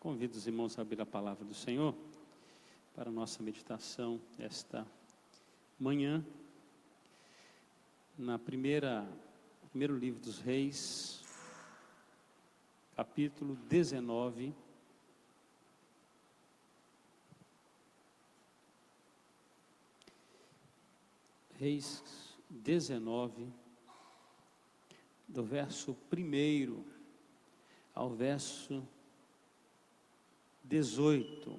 Convido os irmãos a abrir a palavra do Senhor para a nossa meditação esta manhã, no primeiro livro dos Reis, capítulo 19. Reis 19, do verso 1 ao verso 18.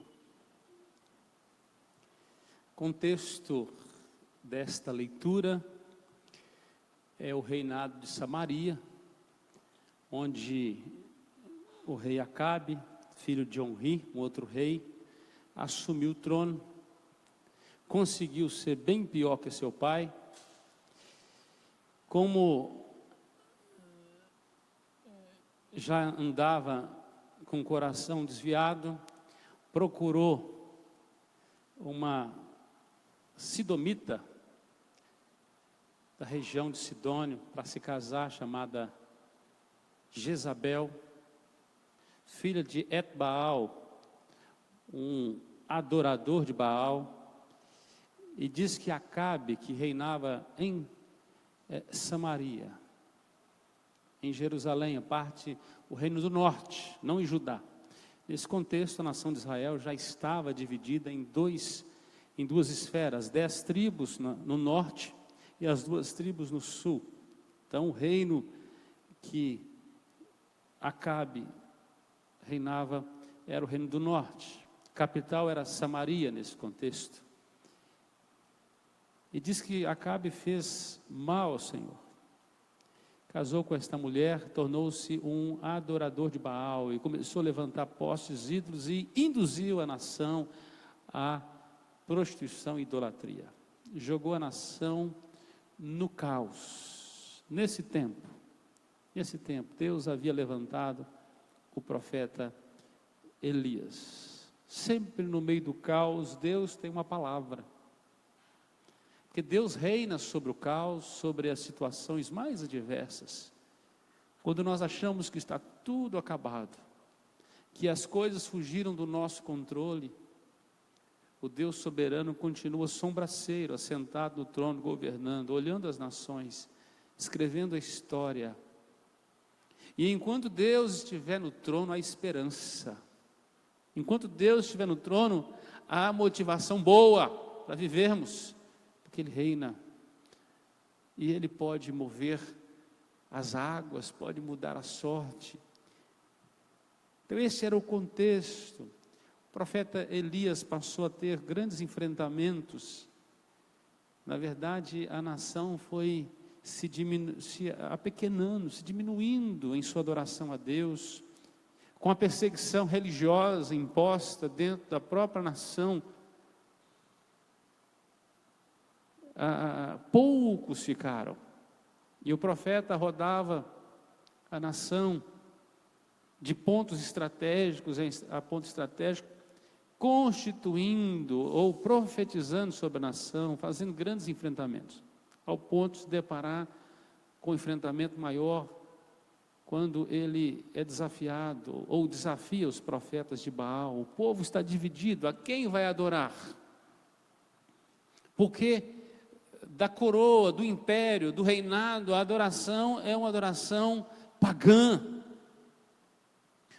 Contexto desta leitura é o reinado de Samaria, onde o rei Acabe, filho de Onri, um outro rei, assumiu o trono, conseguiu ser bem pior que seu pai. Como já andava com o coração desviado, procurou uma sidomita da região de Sidônio para se casar, chamada Jezabel, filha de Et-Baal, um adorador de Baal, e diz que Acabe, que reinava em Samaria, em Jerusalém, o reino do norte, não em Judá. Nesse contexto, a nação de Israel já estava dividida em duas esferas, 10 tribos no norte e as 2 tribos no sul. Então, o reino que Acabe reinava era o reino do norte. A capital era Samaria nesse contexto. E diz que Acabe fez mal ao Senhor. Casou com esta mulher, tornou-se um adorador de Baal e começou a levantar postes ídolos e induziu a nação à prostituição e idolatria. Jogou a nação no caos. Nesse tempo, Deus havia levantado o profeta Elias. Sempre no meio do caos, Deus tem uma palavra. Porque Deus reina sobre o caos, sobre as situações mais adversas. Quando nós achamos que está tudo acabado, que as coisas fugiram do nosso controle, o Deus soberano continua sombraceiro, assentado no trono, governando, olhando as nações, escrevendo a história. E enquanto Deus estiver no trono, há esperança. Enquanto Deus estiver no trono, há motivação boa para vivermos. Porque Ele reina, e Ele pode mover as águas, pode mudar a sorte. Então esse era o contexto. O profeta Elias passou a ter grandes enfrentamentos. Na verdade, a nação foi se apequenando, se diminuindo em sua adoração a Deus, com a perseguição religiosa imposta dentro da própria nação. Poucos ficaram, e o profeta rodava a nação de pontos estratégicos a ponto estratégico, constituindo ou profetizando sobre a nação, fazendo grandes enfrentamentos, ao ponto de se deparar com um enfrentamento maior, quando ele é desafiado, ou desafia os profetas de Baal. O povo está dividido, a quem vai adorar? Porque da coroa, do império, do reinado, a adoração é uma adoração pagã.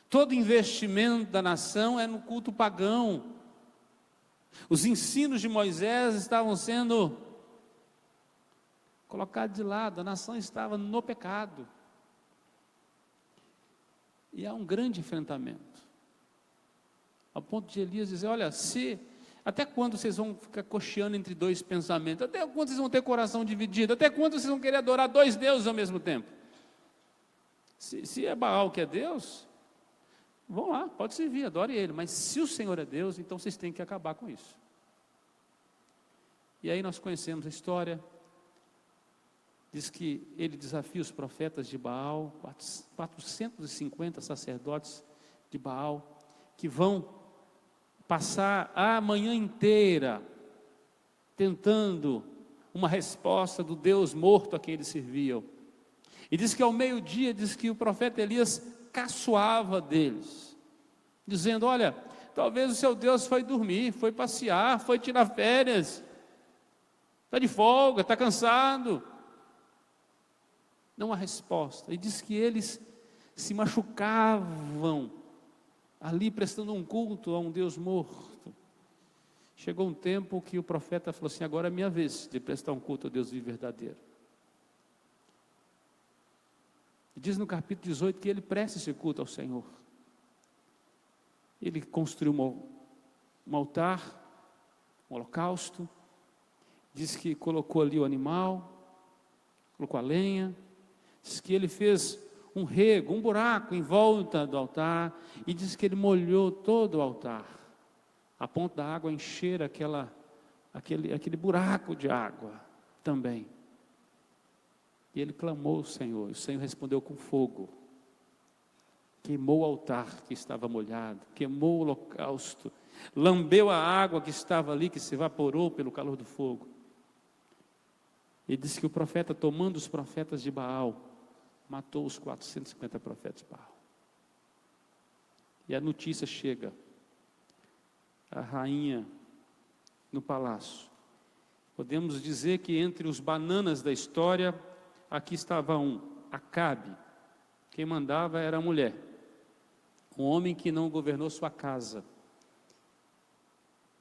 Todo investimento da nação é no culto pagão. Os ensinos de Moisés estavam sendo colocados de lado, a nação estava no pecado. E há um grande enfrentamento, ao ponto de Elias dizer: olha, até quando vocês vão ficar cocheando entre 2 pensamentos? Até quando vocês vão ter coração dividido? Até quando vocês vão querer adorar 2 deuses ao mesmo tempo? Se é Baal que é Deus, vão lá, pode servir, adore ele. Mas se o Senhor é Deus, então vocês têm que acabar com isso. E aí nós conhecemos a história. Diz que ele desafia os profetas de Baal, 450 sacerdotes de Baal, que vão passar a manhã inteira tentando uma resposta do Deus morto a quem eles serviam. E diz que ao meio-dia, diz que o profeta Elias caçoava deles. dizendo: olha, talvez o seu Deus foi dormir, foi passear, foi tirar férias, está de folga, está cansado. Não há resposta. E diz que eles se machucavam ali prestando um culto a um Deus morto. Chegou um tempo que o profeta falou assim: agora é minha vez de prestar um culto a Deus vivo e verdadeiro. E diz no capítulo 18 que ele presta esse culto ao Senhor. Ele construiu um altar, um holocausto. Diz que colocou ali o animal, colocou a lenha. Diz que ele fez um rego, um buraco em volta do altar, e diz que ele molhou todo o altar, a ponto da água encher aquele buraco de água também. E ele clamou ao Senhor, e o Senhor respondeu com fogo, queimou o altar que estava molhado, queimou o holocausto, lambeu a água que estava ali, que se evaporou pelo calor do fogo. E diz que o profeta, tomando os profetas de Baal, matou os 450 profetas de Baal. E a notícia chega, a rainha no palácio. Podemos dizer que entre os bananas da história, aqui estava Acabe. Quem mandava era a mulher, um homem que não governou sua casa,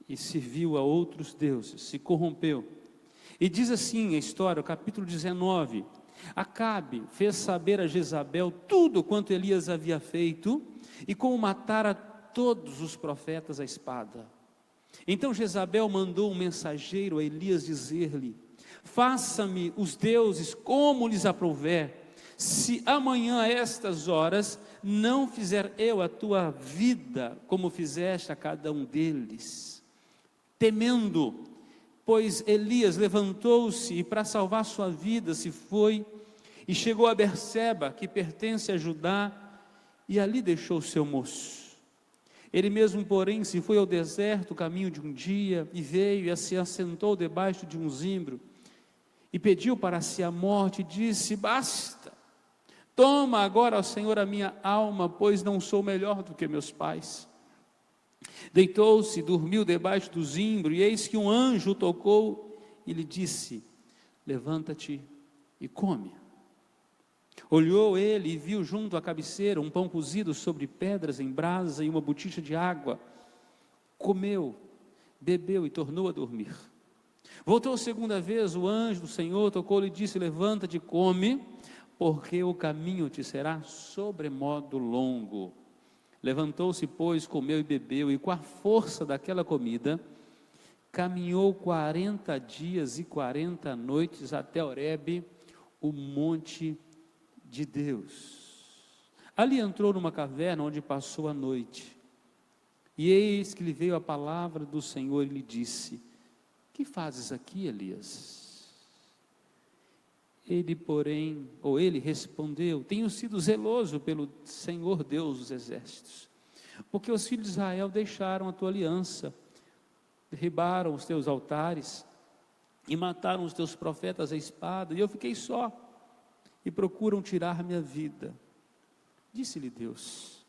e serviu a outros deuses, se corrompeu. E diz assim a história, o capítulo 19, Acabe fez saber a Jezabel tudo quanto Elias havia feito, e como matara todos os profetas à espada. Então Jezabel mandou um mensageiro a Elias dizer-lhe: faça-me os deuses como lhes aprouver, se amanhã a estas horas não fizer eu a tua vida como fizeste a cada um deles. Temendo, pois Elias levantou-se e para salvar sua vida se foi e chegou a Berseba, que pertence a Judá, e ali deixou o seu moço. Ele mesmo, porém, se foi ao deserto, caminho de um dia, e veio e se assentou debaixo de um zimbro, e pediu para si a morte, e disse: basta, toma agora, ó Senhor, a minha alma, pois não sou melhor do que meus pais. Deitou-se, dormiu debaixo do zimbro, e eis que um anjo o tocou, e lhe disse: levanta-te e come. Olhou ele e viu junto à cabeceira um pão cozido sobre pedras em brasa e uma botija de água. Comeu, bebeu e tornou a dormir. Voltou a segunda vez, o anjo do Senhor tocou-lhe e disse: levanta-te e come, porque o caminho te será sobremodo longo. Levantou-se, pois, comeu e bebeu, e com a força daquela comida, caminhou 40 dias e 40 noites até Horebe, o monte de Deus. Ali entrou numa caverna onde passou a noite. E eis que lhe veio a palavra do Senhor e lhe disse: que fazes aqui, Elias? Ele respondeu: tenho sido zeloso pelo Senhor Deus dos exércitos, porque os filhos de Israel deixaram a tua aliança, derribaram os teus altares e mataram os teus profetas à espada, e eu fiquei só, e procuram tirar minha vida. Disse-lhe Deus: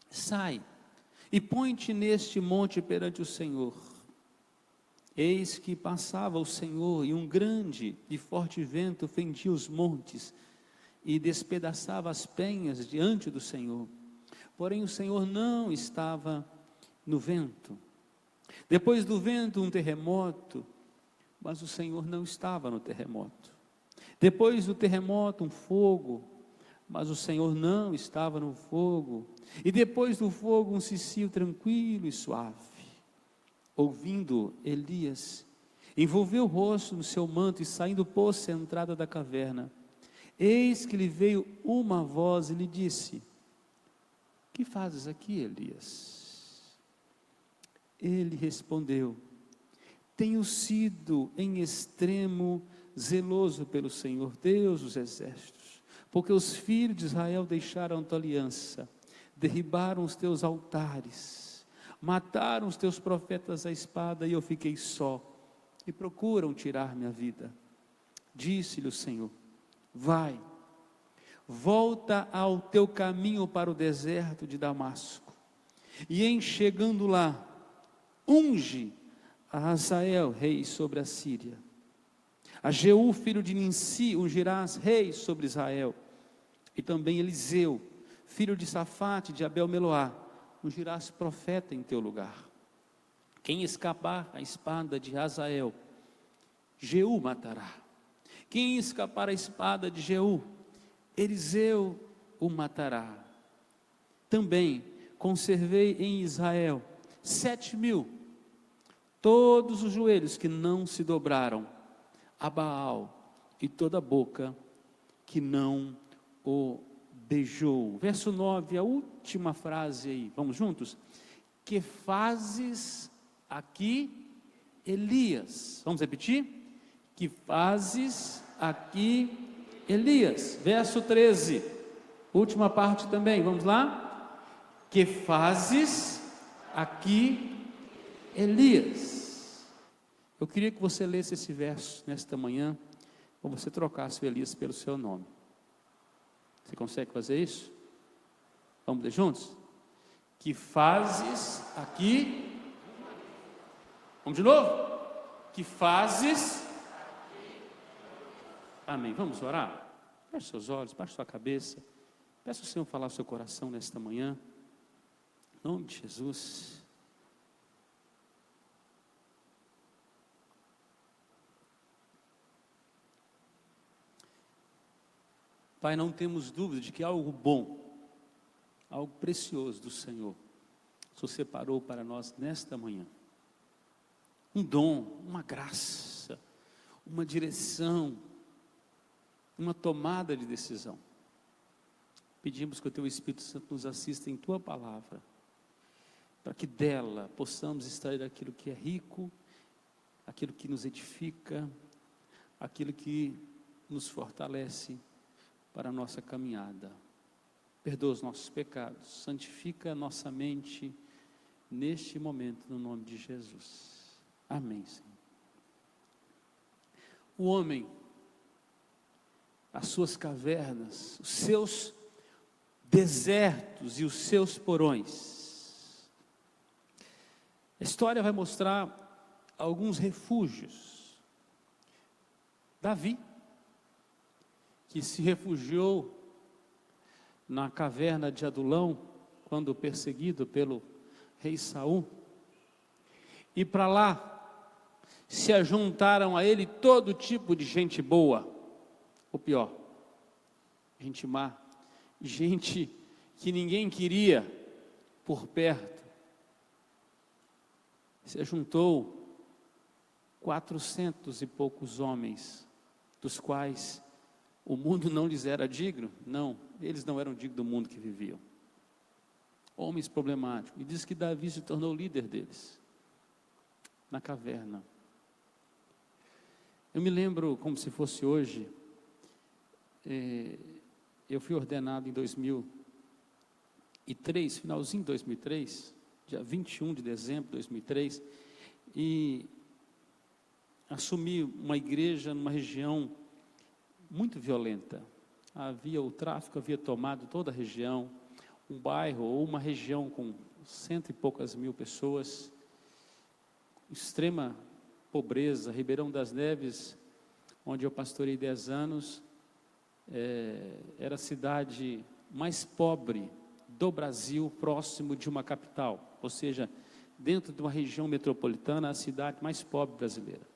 sai e põe-te neste monte perante o Senhor. Eis que passava o Senhor, e um grande e forte vento fendia os montes e despedaçava as penhas diante do Senhor. Porém o Senhor não estava no vento. Depois do vento um terremoto, mas o Senhor não estava no terremoto. Depois do terremoto um fogo, mas o Senhor não estava no fogo. E depois do fogo um cicio tranquilo e suave. Ouvindo, Elias envolveu o rosto no seu manto e saindo pôs-se à entrada da caverna. Eis que lhe veio uma voz e lhe disse: que fazes aqui, Elias? Ele respondeu: tenho sido em extremo zeloso pelo Senhor Deus dos exércitos, porque os filhos de Israel deixaram a tua aliança, derribaram os teus altares, mataram os teus profetas à espada, e eu fiquei só, e procuram tirar minha vida. Disse-lhe o Senhor: vai, volta ao teu caminho para o deserto de Damasco, E em chegando lá, unge a Hazael, rei sobre a Síria. A Jeú, filho de Ninsi, ungirás rei sobre Israel. E também Eliseu, filho de Safate, de Abel-Meloá, ungirás profeta em teu lugar. Quem escapar a espada de Hazael, Jeú matará. Quem escapar a espada de Jeú, Eliseu o matará. Também conservei em Israel 7.000, todos os joelhos que não se dobraram a Baal, e toda a boca que não o beijou. Verso 9, a última frase aí, vamos juntos? Que fazes aqui, Elias? Vamos repetir? Que fazes aqui, Elias? Verso 13, última parte também, vamos lá? Que fazes aqui, Elias? Eu queria que você lesse esse verso nesta manhã, ou você trocasse o Elias pelo seu nome. Você consegue fazer isso? Vamos ler juntos? Que fazes aqui, vamos de novo? Que fazes, amém, vamos orar? Feche seus olhos, baixe sua cabeça, peça ao Senhor falar ao seu coração nesta manhã, em nome de Jesus. Pai, não temos dúvida de que algo bom, algo precioso do Senhor, o Senhor separou para nós nesta manhã. Um dom, uma graça, uma direção, uma tomada de decisão. Pedimos que o Teu Espírito Santo nos assista em Tua palavra, para que dela possamos extrair aquilo que é rico, aquilo que nos edifica, aquilo que nos fortalece para a nossa caminhada. Perdoa os nossos pecados, santifica a nossa mente neste momento, no nome de Jesus. Amém, Senhor. O homem, as suas cavernas, os seus desertos e os seus porões. A história vai mostrar alguns refúgios. Davi, que se refugiou na caverna de Adulão, quando perseguido pelo rei Saul, e para lá se ajuntaram a ele todo tipo de gente boa, ou pior, gente má, gente que ninguém queria por perto. Se ajuntou 400 e poucos homens, dos quais o mundo não lhes era digno. Não, eles não eram dignos do mundo que viviam. Homens problemáticos. E diz que Davi se tornou líder deles, na caverna. Eu me lembro como se fosse hoje, eu fui ordenado em 2003, finalzinho de 2003, dia 21 de dezembro de 2003, e assumi uma igreja numa região muito violenta. Havia o tráfico, havia tomado toda a região, um bairro ou uma região com 100 e poucas mil pessoas, extrema pobreza. Ribeirão das Neves, onde eu pastorei 10 anos, era a cidade mais pobre do Brasil, próximo de uma capital, ou seja, dentro de uma região metropolitana, a cidade mais pobre brasileira.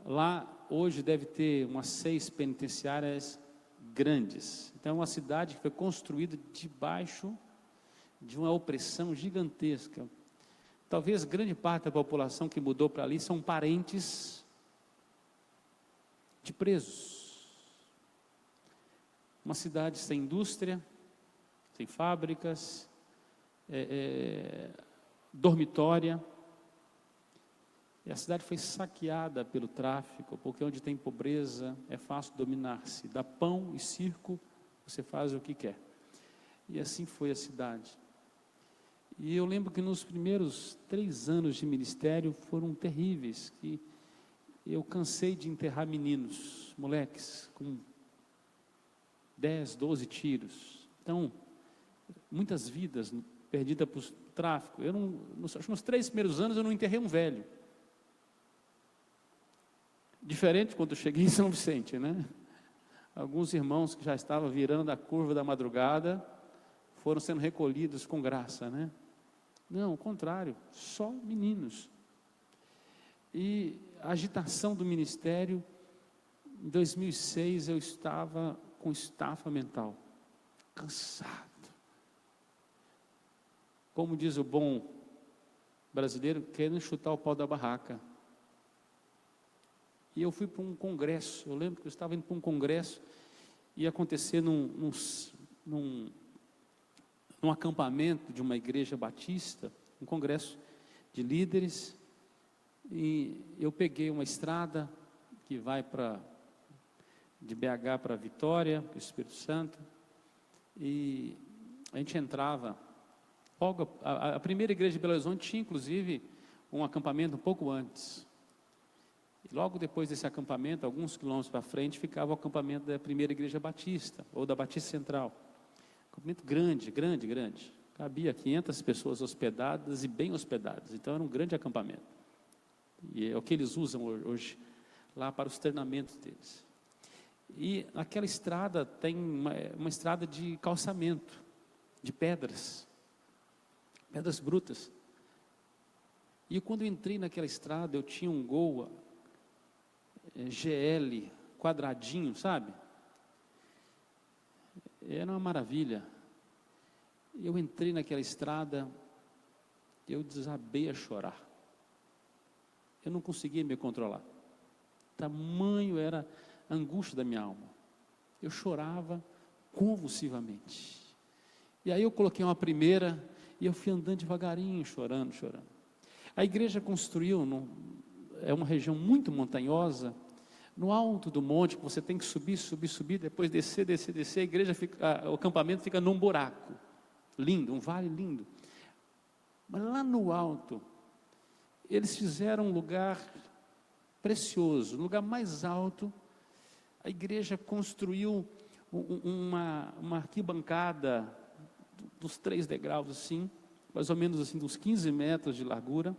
Lá hoje deve ter umas 6 penitenciárias grandes. Então é uma cidade que foi construída debaixo de uma opressão gigantesca. Talvez grande parte da população que mudou para ali são parentes de presos. Uma cidade sem indústria, sem fábricas, dormitória. E a cidade foi saqueada pelo tráfico, porque onde tem pobreza é fácil dominar-se. Dá pão e circo, você faz o que quer. E assim foi a cidade. E eu lembro que nos primeiros 3 anos de ministério foram terríveis, que eu cansei de enterrar meninos, moleques, com 10, 12 tiros. Então, muitas vidas perdida para o tráfico. Acho que nos 3 primeiros anos eu não enterrei um velho. Diferente quando eu cheguei em São Vicente, né? Alguns irmãos que já estavam virando a curva da madrugada foram sendo recolhidos com graça, né? Não, o contrário, só meninos. E a agitação do ministério, em 2006 eu estava com estafa mental, cansado. Como diz o bom brasileiro, querendo chutar o pau da barraca. E eu fui para um congresso, eu lembro que eu estava indo para um congresso, ia acontecer num acampamento de uma igreja batista, um congresso de líderes, e eu peguei uma estrada que vai de BH para Vitória, para o Espírito Santo, e a gente entrava, logo, a primeira igreja de Belo Horizonte tinha inclusive um acampamento um pouco antes. E logo depois desse acampamento, alguns quilômetros para frente, ficava o acampamento da primeira igreja batista, ou da Batista Central. Acampamento grande, grande, grande. Cabia 500 pessoas hospedadas e bem hospedadas. Então era um grande acampamento. E é o que eles usam hoje lá para os treinamentos deles. E naquela estrada tem uma estrada de calçamento, de pedras brutas. E quando eu entrei naquela estrada, eu tinha um Gol GL quadradinho, sabe? Era uma maravilha. Eu entrei naquela estrada, eu desabei a chorar. Eu não conseguia me controlar. Tamanho era a angústia da minha alma. Eu chorava convulsivamente. E aí eu coloquei uma primeira e eu fui andando devagarinho, chorando. A igreja construiu, é uma região muito montanhosa, no alto do monte, que você tem que subir, depois descer, a igreja fica, o acampamento fica num buraco, lindo, um vale lindo. Mas lá no alto, eles fizeram um lugar precioso, no lugar mais alto, a igreja construiu uma arquibancada dos 3 degraus assim, mais ou menos assim, uns 15 metros de largura,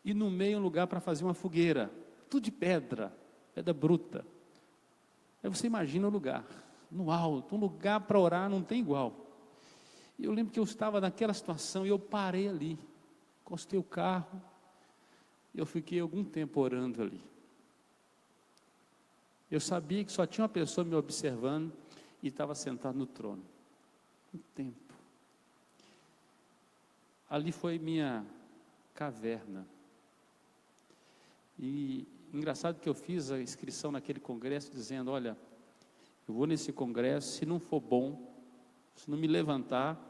e no meio um lugar para fazer uma fogueira, tudo de pedra bruta. Aí você imagina o lugar, no alto, um lugar para orar não tem igual. E eu lembro que eu estava naquela situação e eu parei ali, encostei o carro, e eu fiquei algum tempo orando ali. Eu sabia que só tinha uma pessoa me observando e estava sentado no trono. Um tempo. Ali foi minha caverna. E engraçado que eu fiz a inscrição naquele congresso dizendo, olha, eu vou nesse congresso, se não for bom, se não me levantar,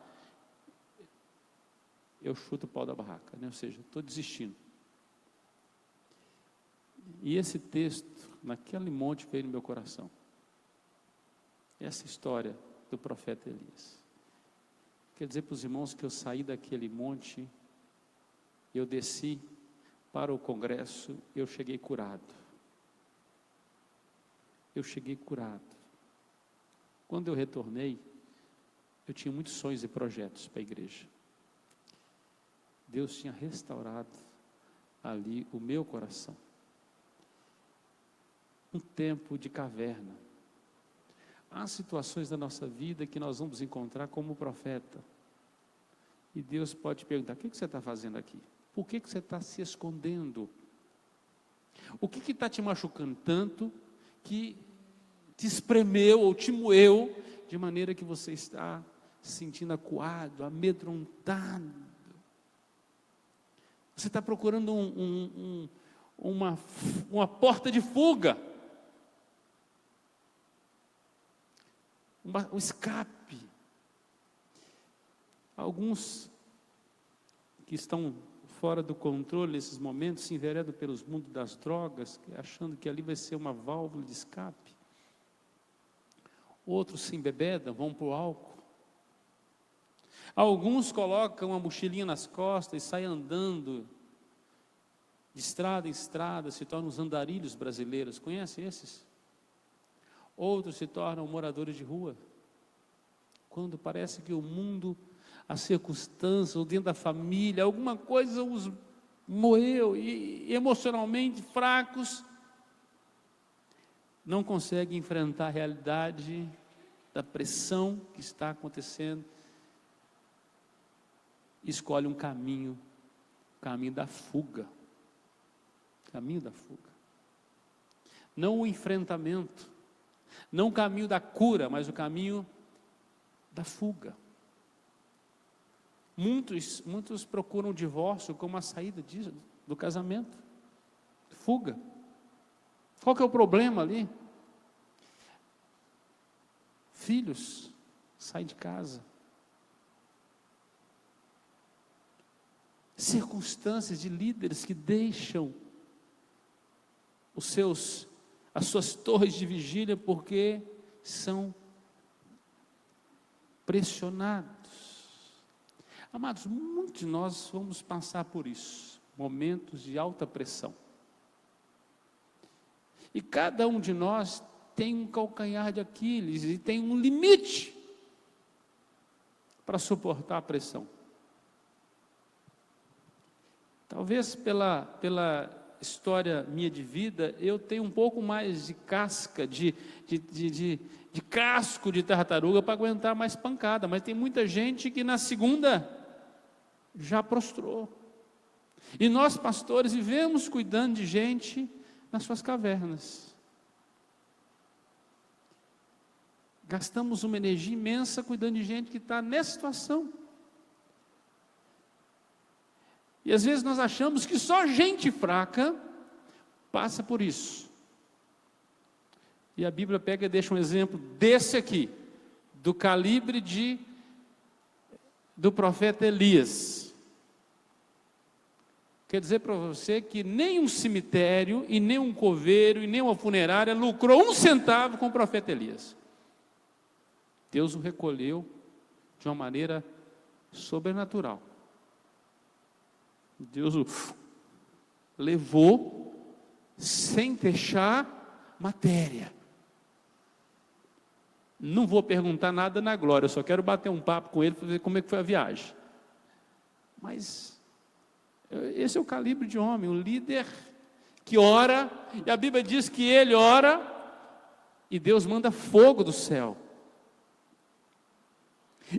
eu chuto o pau da barraca, né? Ou seja, estou desistindo. E esse texto, naquele monte, veio no meu coração. Essa história do profeta Elias. Quer dizer para os irmãos que eu saí daquele monte, eu desci para o congresso, eu cheguei curado. Quando eu retornei, eu tinha muitos sonhos e projetos para a igreja. Deus tinha restaurado ali o meu coração. Um tempo de caverna. Há situações da nossa vida que nós vamos encontrar como profeta. E Deus pode perguntar, o que você está fazendo aqui? Por que você está se escondendo? O que está te machucando tanto que te espremeu ou te moeu de maneira que você está se sentindo acuado, amedrontado? Você está procurando uma porta de fuga, um escape. Alguns que estão fora do controle nesses momentos se enveredam pelos mundos das drogas, achando que ali vai ser uma válvula de escape. Outros se embebedam, vão para o álcool. Alguns colocam uma mochilinha nas costas e saem andando de estrada em estrada, se tornam os andarilhos brasileiros. Conhece esses? Outros se tornam moradores de rua. Quando parece que o mundo a circunstância, ou dentro da família, alguma coisa os moeu, e emocionalmente fracos, não conseguem enfrentar a realidade da pressão que está acontecendo, escolhe um caminho, o caminho da fuga, caminho da fuga, não o enfrentamento, não o caminho da cura, mas o caminho da fuga. Muitos procuram o divórcio como a saída do casamento, fuga. Qual que é o problema ali? Filhos saem de casa, circunstâncias de líderes que deixam as suas torres de vigília porque são pressionados. Amados, muitos de nós vamos passar por isso, momentos de alta pressão. E cada um de nós tem um calcanhar de Aquiles e tem um limite para suportar a pressão. Talvez pela história minha de vida, eu tenho um pouco mais de casca, de casco de tartaruga para aguentar mais pancada, mas tem muita gente que na segunda já prostrou. E nós, pastores, vivemos cuidando de gente nas suas cavernas. Gastamos uma energia imensa cuidando de gente que está nessa situação. E às vezes nós achamos que só gente fraca passa por isso. E a Bíblia pega e deixa um exemplo desse aqui, do calibre do profeta Elias. Quer dizer para você que nem um cemitério, e nem um coveiro, e nem uma funerária lucrou 1 centavo com o profeta Elias. Deus o recolheu de uma maneira sobrenatural. Deus o levou sem deixar matéria. Não vou perguntar nada na glória, eu só quero bater um papo com ele para ver como é que foi a viagem. Mas esse é o calibre de homem, um líder que ora, e a Bíblia diz que ele ora, e Deus manda fogo do céu.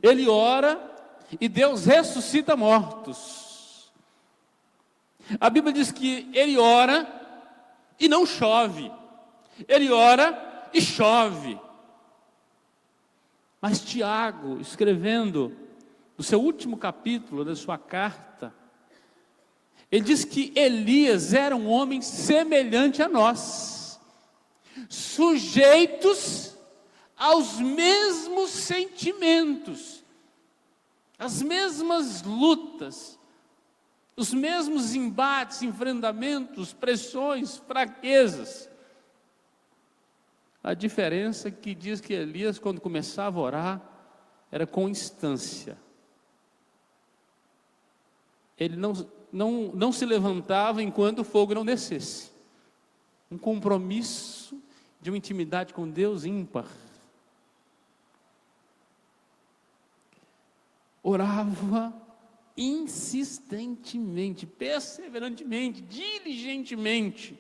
Ele ora, e Deus ressuscita mortos. A Bíblia diz que ele ora, e não chove. Ele ora, e chove. Mas Tiago, escrevendo no seu último capítulo da sua carta, ele diz que Elias era um homem semelhante a nós, sujeitos aos mesmos sentimentos, as mesmas lutas, os mesmos embates, enfrentamentos, pressões, fraquezas. A diferença é que diz que Elias, quando começava a orar, era com instância. Ele não se levantava enquanto o fogo não descesse. Um compromisso de uma intimidade com Deus ímpar. Orava insistentemente, perseverantemente, diligentemente.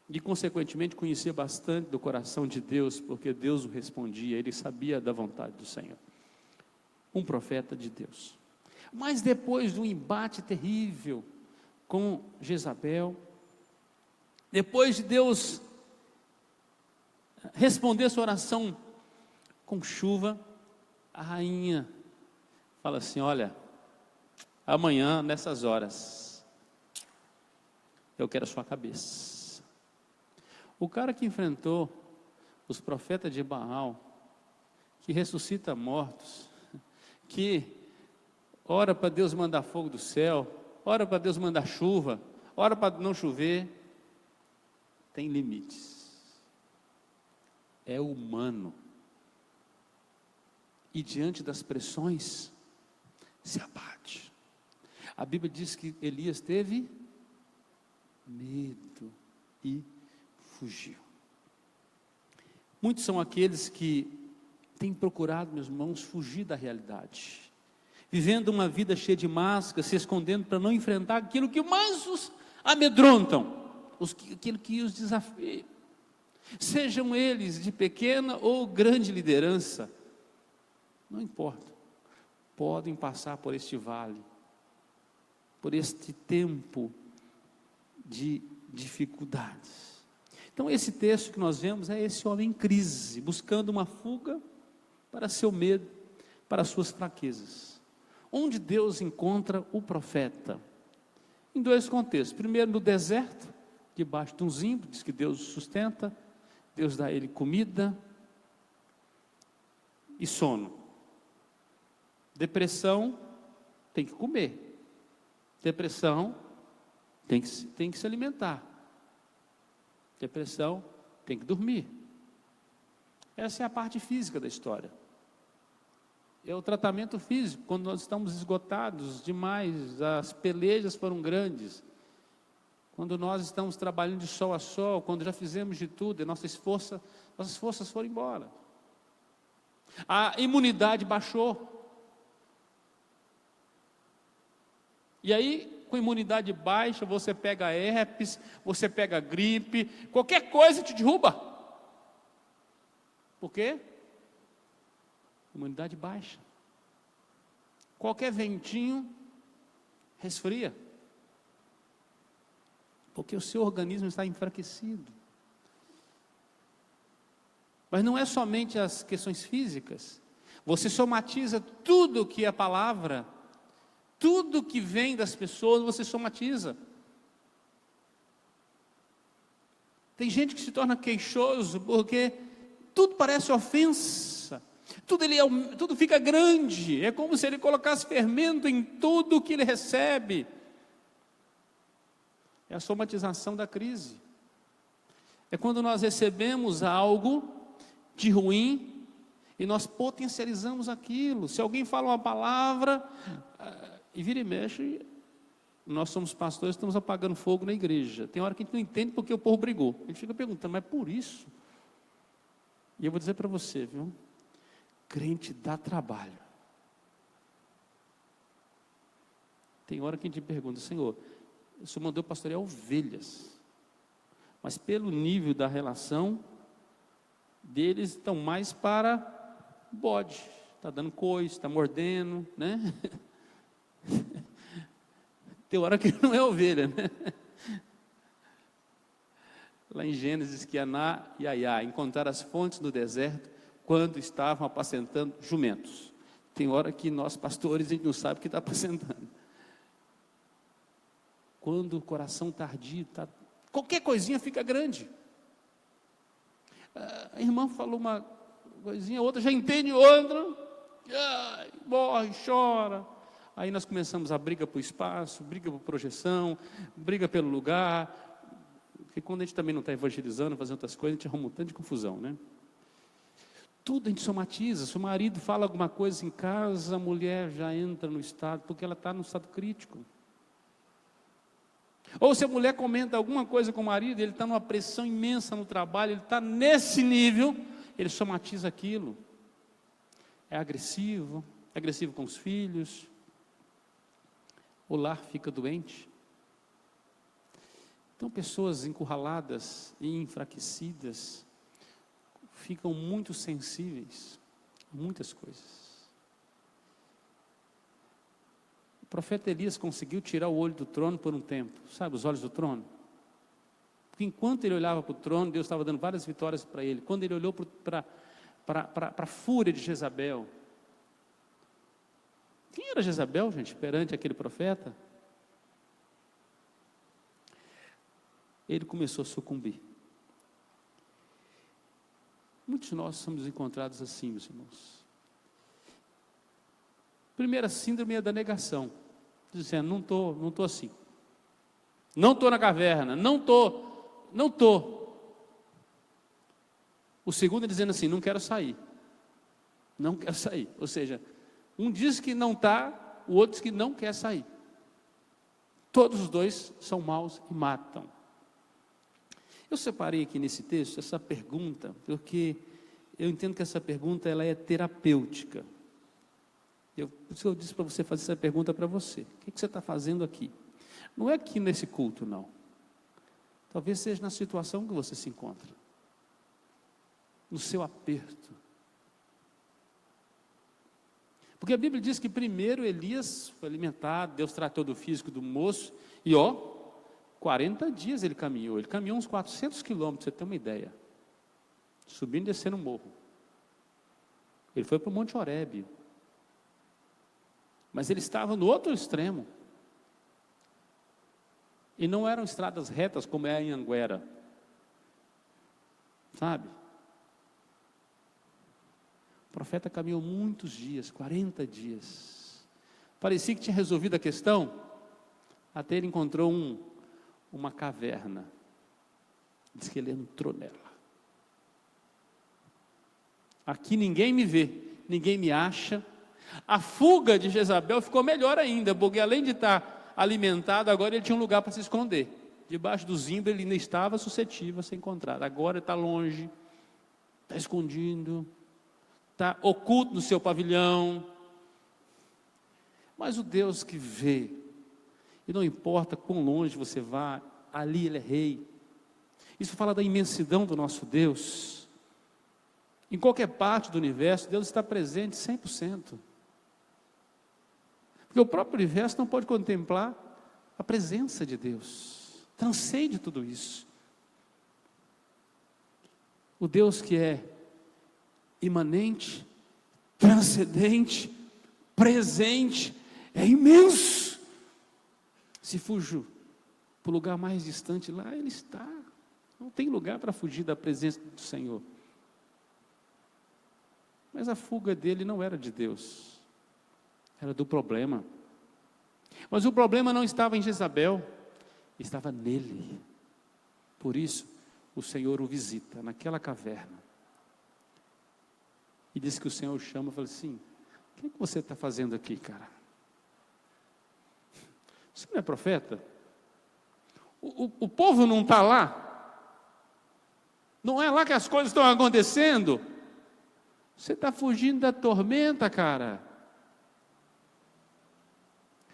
E, consequentemente, conhecia bastante do coração de Deus, porque Deus o respondia, ele sabia da vontade do Senhor. Um profeta de Deus. Mas depois de um embate terrível com Jezabel, depois de Deus responder sua oração com chuva, a rainha fala assim: olha, amanhã, nessas horas, eu quero a sua cabeça. O cara que enfrentou os profetas de Baal, que ressuscita mortos, que ora para Deus mandar fogo do céu, ora para Deus mandar chuva, ora para não chover, tem limites. É humano. E diante das pressões, se abate. A Bíblia diz que Elias teve medo e fugiu. Muitos são aqueles que têm procurado, meus irmãos, fugir da realidade, vivendo uma vida cheia de máscaras, se escondendo para não enfrentar aquilo que mais os amedrontam, aquilo que os desafia. Sejam eles de pequena ou grande liderança, não importa, podem passar por este vale, por este tempo de dificuldades. Então esse texto que nós vemos é esse homem em crise, buscando uma fuga para seu medo, para suas fraquezas. Onde Deus encontra o profeta? Em dois contextos. Primeiro, no deserto, debaixo de um zimbro, diz que Deus o sustenta, Deus dá a ele comida e sono. Depressão, tem que comer. Depressão, tem que se alimentar. Depressão, tem que dormir. Essa é a parte física da história. É o tratamento físico, quando nós estamos esgotados demais, as pelejas foram grandes, quando nós estamos trabalhando de sol a sol, quando já fizemos de tudo, e nossas forças foram embora. A imunidade baixou. E aí, com imunidade baixa, você pega herpes, você pega gripe, qualquer coisa te derruba. Por quê? Imunidade baixa. Qualquer ventinho resfria. Porque o seu organismo está enfraquecido. Mas não é somente as questões físicas. Você somatiza tudo que é palavra, tudo que vem das pessoas, você somatiza. Tem gente que se torna queixoso porque tudo parece ofensa. Tudo fica grande, é como se ele colocasse fermento em tudo que ele recebe. É a somatização da crise. É quando nós recebemos algo de ruim e nós potencializamos aquilo. Se alguém fala uma palavra, e vira e mexe, nós somos pastores, estamos apagando fogo na igreja. Tem hora que a gente não entende porque o povo brigou. A gente fica perguntando, mas por isso? E eu vou dizer para você, viu? Crente dá trabalho. Tem hora que a gente pergunta, Senhor, o Senhor mandou pastorear ovelhas, mas pelo nível da relação deles, estão mais para bode, está dando coice, está mordendo, né? Tem hora que não é ovelha, né? Lá em Gênesis, que Aná e Aiá encontraram as fontes no deserto, quando estavam apacentando jumentos. Tem hora que nós pastores, a gente não sabe o que está apacentando. Quando o coração tardio, qualquer coisinha fica grande. A irmã falou uma coisinha, outra já entende outra, morre, chora. Aí nós começamos a briga por espaço, briga por projeção, briga pelo lugar. Porque quando a gente também não está evangelizando, fazendo outras coisas, a gente arruma um tanto de confusão, né? Tudo a gente somatiza. Se o marido fala alguma coisa em casa, a mulher já entra no estado, porque ela está no estado crítico. Ou se a mulher comenta alguma coisa com o marido, ele está numa pressão imensa no trabalho, ele está nesse nível, ele somatiza aquilo. É agressivo com os filhos, o lar fica doente. Então, pessoas encurraladas e enfraquecidas ficam muito sensíveis a muitas coisas. O profeta Elias conseguiu tirar o olho do trono por um tempo, sabe, os olhos do trono? Porque enquanto ele olhava para o trono, Deus estava dando várias vitórias para ele. Quando ele olhou para a fúria de Jezabel, quem era Jezabel, gente, perante aquele profeta? Ele começou a sucumbir. Muitos de nós somos encontrados assim, meus irmãos. Primeira síndrome é da negação, dizendo, não estou assim, não estou na caverna, não estou. O segundo é dizendo assim, não quero sair, ou seja, um diz que não está, o outro diz que não quer sair. Todos os dois são maus e matam. Eu separei aqui nesse texto essa pergunta, porque eu entendo que essa pergunta ela é terapêutica. Por isso eu disse para você fazer essa pergunta para você. O que você está fazendo aqui? Não é aqui nesse culto, não. Talvez seja na situação que você se encontra. No seu aperto. Porque a Bíblia diz que primeiro Elias foi alimentado, Deus tratou do físico do moço, e 40 dias ele caminhou. Ele caminhou uns 400 quilômetros, para você ter uma ideia. Subindo e descendo o morro. Ele foi para o Monte Horebe. Mas ele estava no outro extremo. E não eram estradas retas como é em Anguera. Sabe? O profeta caminhou muitos dias, 40 dias. Parecia que tinha resolvido a questão, até ele encontrou uma caverna. Diz que ele entrou nela. Aqui ninguém me vê, ninguém me acha. A fuga de Jezabel ficou melhor ainda, porque além de estar alimentado, agora ele tinha um lugar para se esconder. Debaixo do zimbro ele ainda estava suscetível a ser encontrado. Agora ele está longe, está escondido, está oculto no seu pavilhão. Mas o Deus que vê, e não importa quão longe você vá, ali Ele é rei. Isso fala da imensidão do nosso Deus. Em qualquer parte do universo, Deus está presente 100%. Porque o próprio universo não pode contemplar a presença de Deus. Transcende tudo isso. O Deus que é imanente, transcendente, presente, é imenso. Se fujo para o lugar mais distante, lá Ele está. Não tem lugar para fugir da presença do Senhor. Mas a fuga dele não era de Deus, era do problema. Mas o problema não estava em Jezabel, estava nele. Por isso, o Senhor o visita naquela caverna. E diz que o Senhor o chama e fala assim: o que é que você está fazendo aqui, cara? Você não é profeta? O povo não está lá? Não é lá que as coisas estão acontecendo? Você está fugindo da tormenta, cara.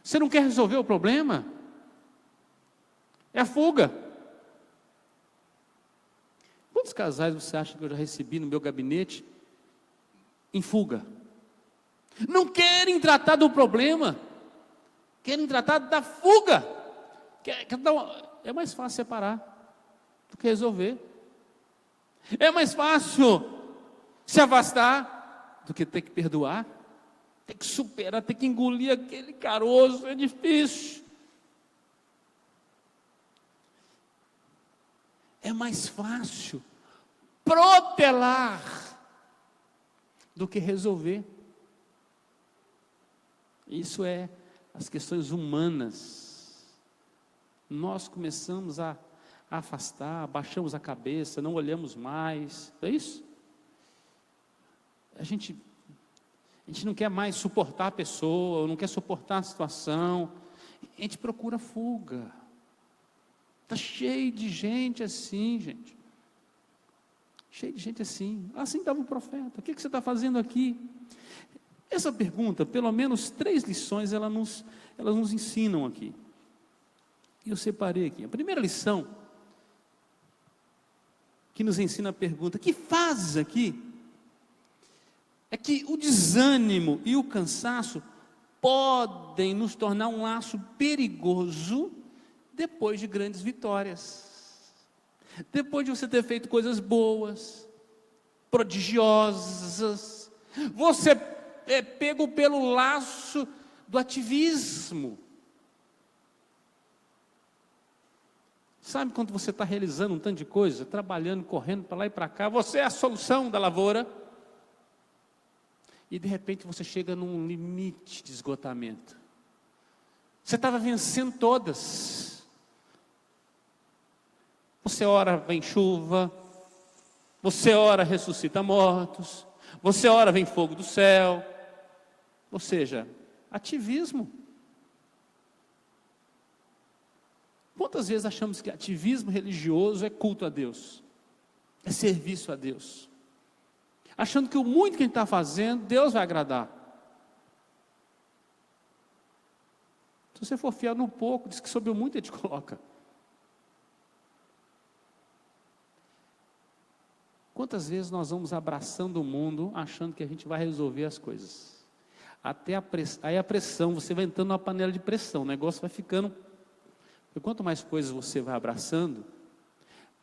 Você não quer resolver o problema? É a fuga. Quantos casais você acha que eu já recebi no meu gabinete em fuga? Não querem tratar do problema, querem tratar da fuga. É mais fácil separar do que resolver. É mais fácil se afastar do que ter que perdoar, ter que superar, ter que engolir aquele caroço. É difícil. É mais fácil protelar do que resolver. Isso é as questões humanas. Nós começamos a afastar, baixamos a cabeça, não olhamos mais. É isso? A gente não quer mais suportar a pessoa, não quer suportar a situação. A gente procura fuga. Está cheio de gente assim, gente. Cheio de gente assim. Assim estava o profeta. O que você está fazendo aqui? Essa pergunta, pelo menos 3 lições, elas nos ensinam aqui. E eu separei aqui. A primeira lição, que nos ensina a pergunta: que fazes aqui? É que o desânimo e o cansaço podem nos tornar um laço perigoso depois de grandes vitórias. Depois de você ter feito coisas boas, prodigiosas, você é pego pelo laço do ativismo. Sabe quando você está realizando um tanto de coisa, trabalhando, correndo para lá e para cá, você é a solução da lavoura, e de repente você chega num limite de esgotamento. Você estava vencendo todas. Você ora vem chuva, você ora ressuscita mortos, você ora vem fogo do céu. Ou seja, ativismo. Quantas vezes achamos que ativismo religioso é culto a Deus? É serviço a Deus? achando que o muito que a gente está fazendo, Deus vai agradar. Se você for fiel no pouco, diz que sobre o muito Ele te coloca. Quantas vezes nós vamos abraçando o mundo, achando que a gente vai resolver as coisas? Aí a pressão, você vai entrando numa panela de pressão, o negócio vai ficando... Porque quanto mais coisas você vai abraçando,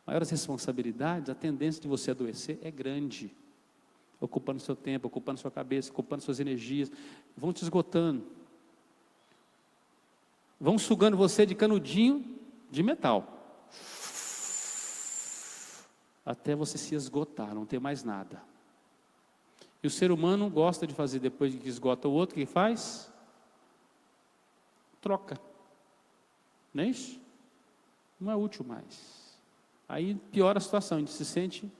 maiores responsabilidades, a tendência de você adoecer é grande. Ocupando seu tempo, ocupando sua cabeça, ocupando suas energias, vão te esgotando. Vão sugando você de canudinho de metal. Até você se esgotar, não ter mais nada. E o ser humano gosta de fazer, depois de que esgota o outro, o que faz? Troca. Não é isso? Não é útil mais. Aí piora a situação, a gente se sente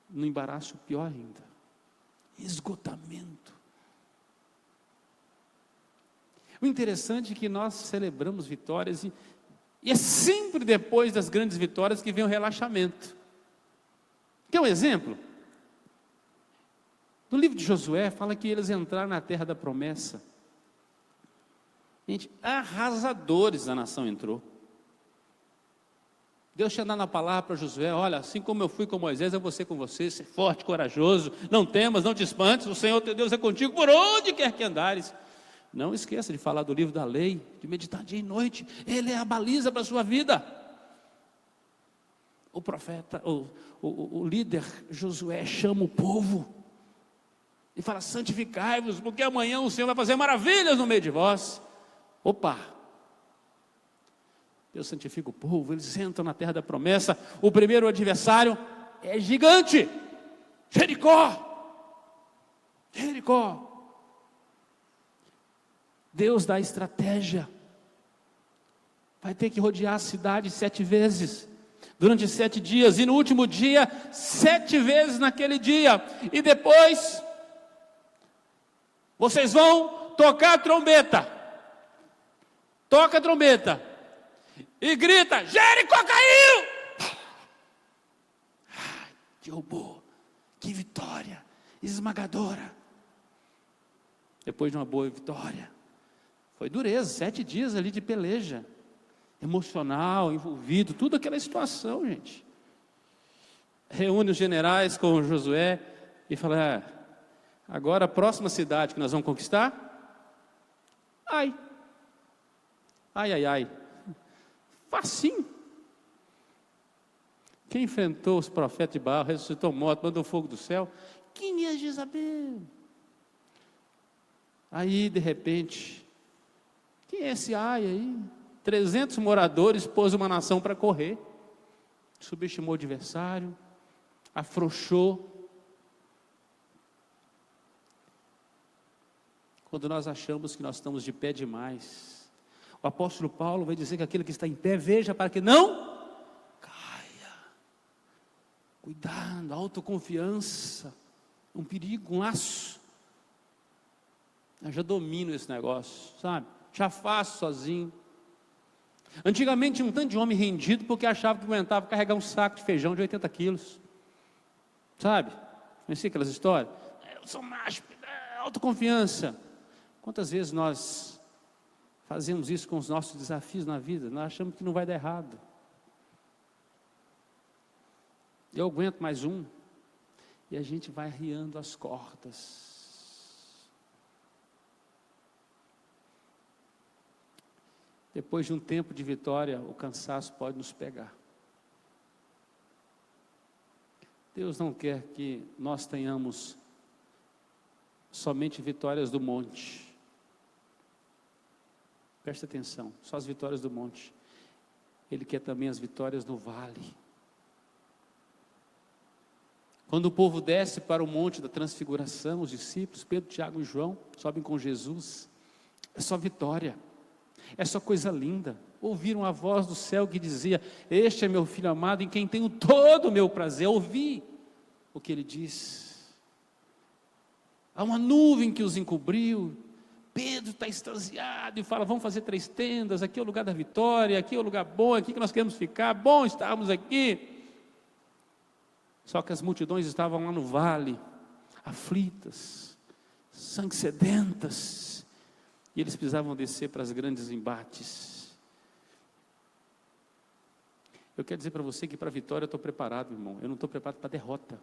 no embaraço pior ainda. Esgotamento. O interessante é que nós celebramos vitórias e é sempre depois das grandes vitórias que vem o relaxamento. Quer um exemplo? No livro de Josué fala que eles entraram na terra da promessa. Gente, arrasadores a nação entrou. Deus tinha dado na palavra para Josué: olha, assim como eu fui com Moisés, eu vou ser com você, ser forte, corajoso, não temas, não te espantes, o Senhor teu Deus é contigo por onde quer que andares. Não esqueça de falar do livro da lei, de meditar dia e noite, ele é a baliza para a sua vida. O profeta, o líder Josué chama o povo e fala: santificai-vos, porque amanhã o Senhor vai fazer maravilhas no meio de vós. Opa! Deus santifica o povo, eles entram na terra da promessa. O primeiro adversário é gigante, Jericó. Jericó. Deus dá estratégia. Vai ter que rodear a cidade 7 vezes, durante 7 dias, e no último dia, 7 vezes naquele dia, e depois, vocês vão tocar a trombeta, toca a trombeta, e grita: Jericó caiu! Ai, derrubou, que vitória esmagadora. Depois de uma boa vitória, foi dureza, 7 dias ali de peleja, emocional, envolvido, tudo aquela situação, gente. Reúne os generais com Josué e fala: agora a próxima cidade que nós vamos conquistar, ai, facinho. Quem enfrentou os profetas de Baal, ressuscitou morto, mandou fogo do céu? Quem é Jezabel? Aí, de repente, quem é esse Ai aí? 300 moradores, pôs uma nação para correr, subestimou o adversário, afrouxou. Quando nós achamos que nós estamos de pé demais, o apóstolo Paulo vai dizer que aquele que está em pé, veja para que não caia. Cuidado, autoconfiança, um perigo, um laço. Eu já domino esse negócio, sabe? Já faço sozinho. Antigamente tinha um tanto de homem rendido porque achava que aguentava carregar um saco de feijão de 80 quilos. Sabe? Conheci aquelas histórias? Eu sou macho, autoconfiança. Quantas vezes nós fazemos isso com os nossos desafios na vida? Nós achamos que não vai dar errado. Eu aguento mais um. E a gente vai arriando as cordas. Depois de um tempo de vitória, o cansaço pode nos pegar. Deus não quer que nós tenhamos somente vitórias do monte. Preste atenção, só as vitórias do monte. Ele quer também as vitórias no vale. Quando o povo desce para o monte da transfiguração, os discípulos, Pedro, Tiago e João, sobem com Jesus. É só vitória. É só coisa linda. Ouviram a voz do céu que dizia: este é meu filho amado, em quem tenho todo o meu prazer. Ouvi o que ele diz. Há uma nuvem que os encobriu. Pedro está extasiado e fala: vamos fazer 3 tendas, aqui é o lugar da vitória, aqui é o lugar bom, aqui que nós queremos ficar, bom estarmos aqui. Só que as multidões estavam lá no vale, aflitas, sangue sedentas, e eles precisavam descer para os grandes embates. Eu quero dizer para você que para a vitória eu estou preparado, irmão. Eu não estou preparado para a derrota.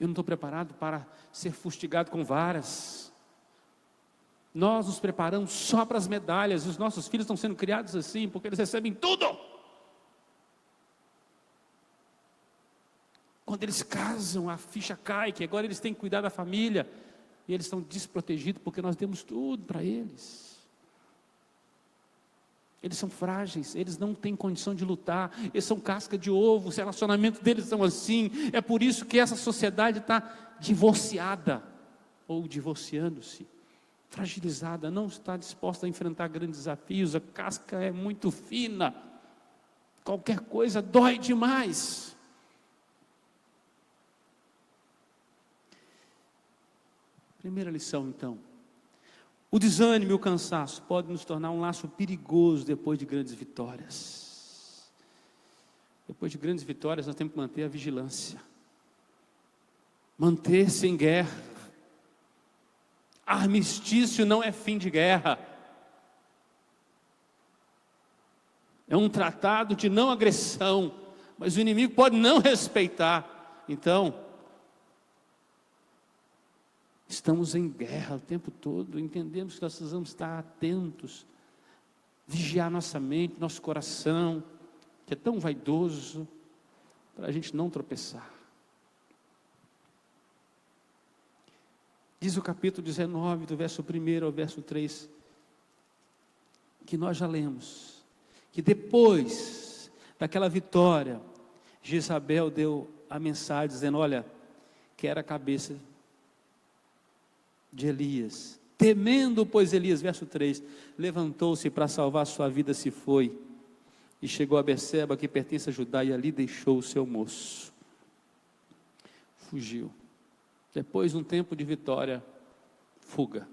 Eu não estou preparado para ser fustigado com varas. Nós nos preparamos só para as medalhas. Os nossos filhos estão sendo criados assim, porque eles recebem tudo. Quando eles casam, a ficha cai, que agora eles têm que cuidar da família. E eles estão desprotegidos, porque nós demos tudo para eles. Eles são frágeis, eles não têm condição de lutar, eles são casca de ovo, os relacionamentos deles são assim. É por isso que essa sociedade está divorciada, ou divorciando-se, fragilizada, não está disposta a enfrentar grandes desafios, a casca é muito fina, qualquer coisa dói demais. Primeira lição então. O desânimo e o cansaço podem nos tornar um laço perigoso depois de grandes vitórias. Depois de grandes vitórias, nós temos que manter a vigilância. Manter-se em guerra. Armistício não é fim de guerra. É um tratado de não agressão, mas o inimigo pode não respeitar. Então, estamos em guerra o tempo todo, entendemos que nós precisamos estar atentos, vigiar nossa mente, nosso coração, que é tão vaidoso, para a gente não tropeçar. Diz o capítulo 19, do verso 1 ao verso 3, que nós já lemos, que depois daquela vitória, Jezabel deu a mensagem dizendo: olha, quero a cabeça de Elias. Temendo, pois, Elias, verso 3, levantou-se para salvar sua vida, se foi, e chegou a Berseba, que pertence a Judá, e ali deixou o seu moço. Fugiu. Depois de um tempo de vitória, fuga.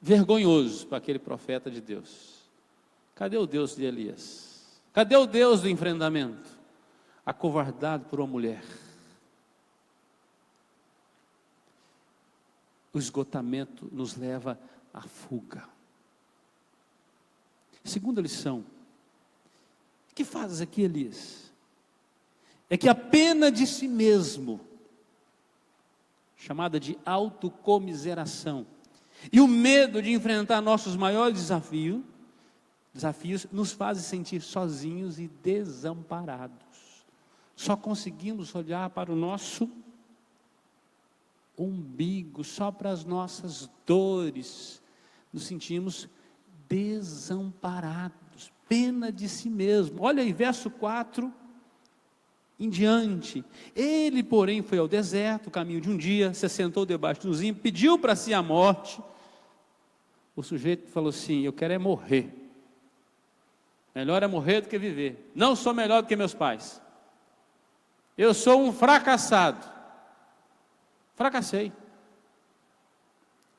Vergonhoso para aquele profeta de Deus. Cadê o Deus de Elias? Cadê o Deus do enfrentamento? Acovardado por uma mulher. O esgotamento nos leva à fuga. Segunda lição. O que fazes aqui, Elias? É que a pena de si mesmo, chamada de autocomiseração, e o medo de enfrentar nossos maiores desafios nos fazem sentir sozinhos e desamparados. Só conseguimos olhar para o nosso umbigo, só para as nossas dores, nos sentimos desamparados, pena de si mesmo. Olha aí, verso 4 em diante. Ele, porém, foi ao deserto, caminho de um dia, se assentou debaixo de um zinho, pediu para si a morte. O sujeito falou assim: eu quero é morrer. Melhor é morrer do que viver. Não sou melhor do que meus pais. Eu sou um fracassado. Fracassei.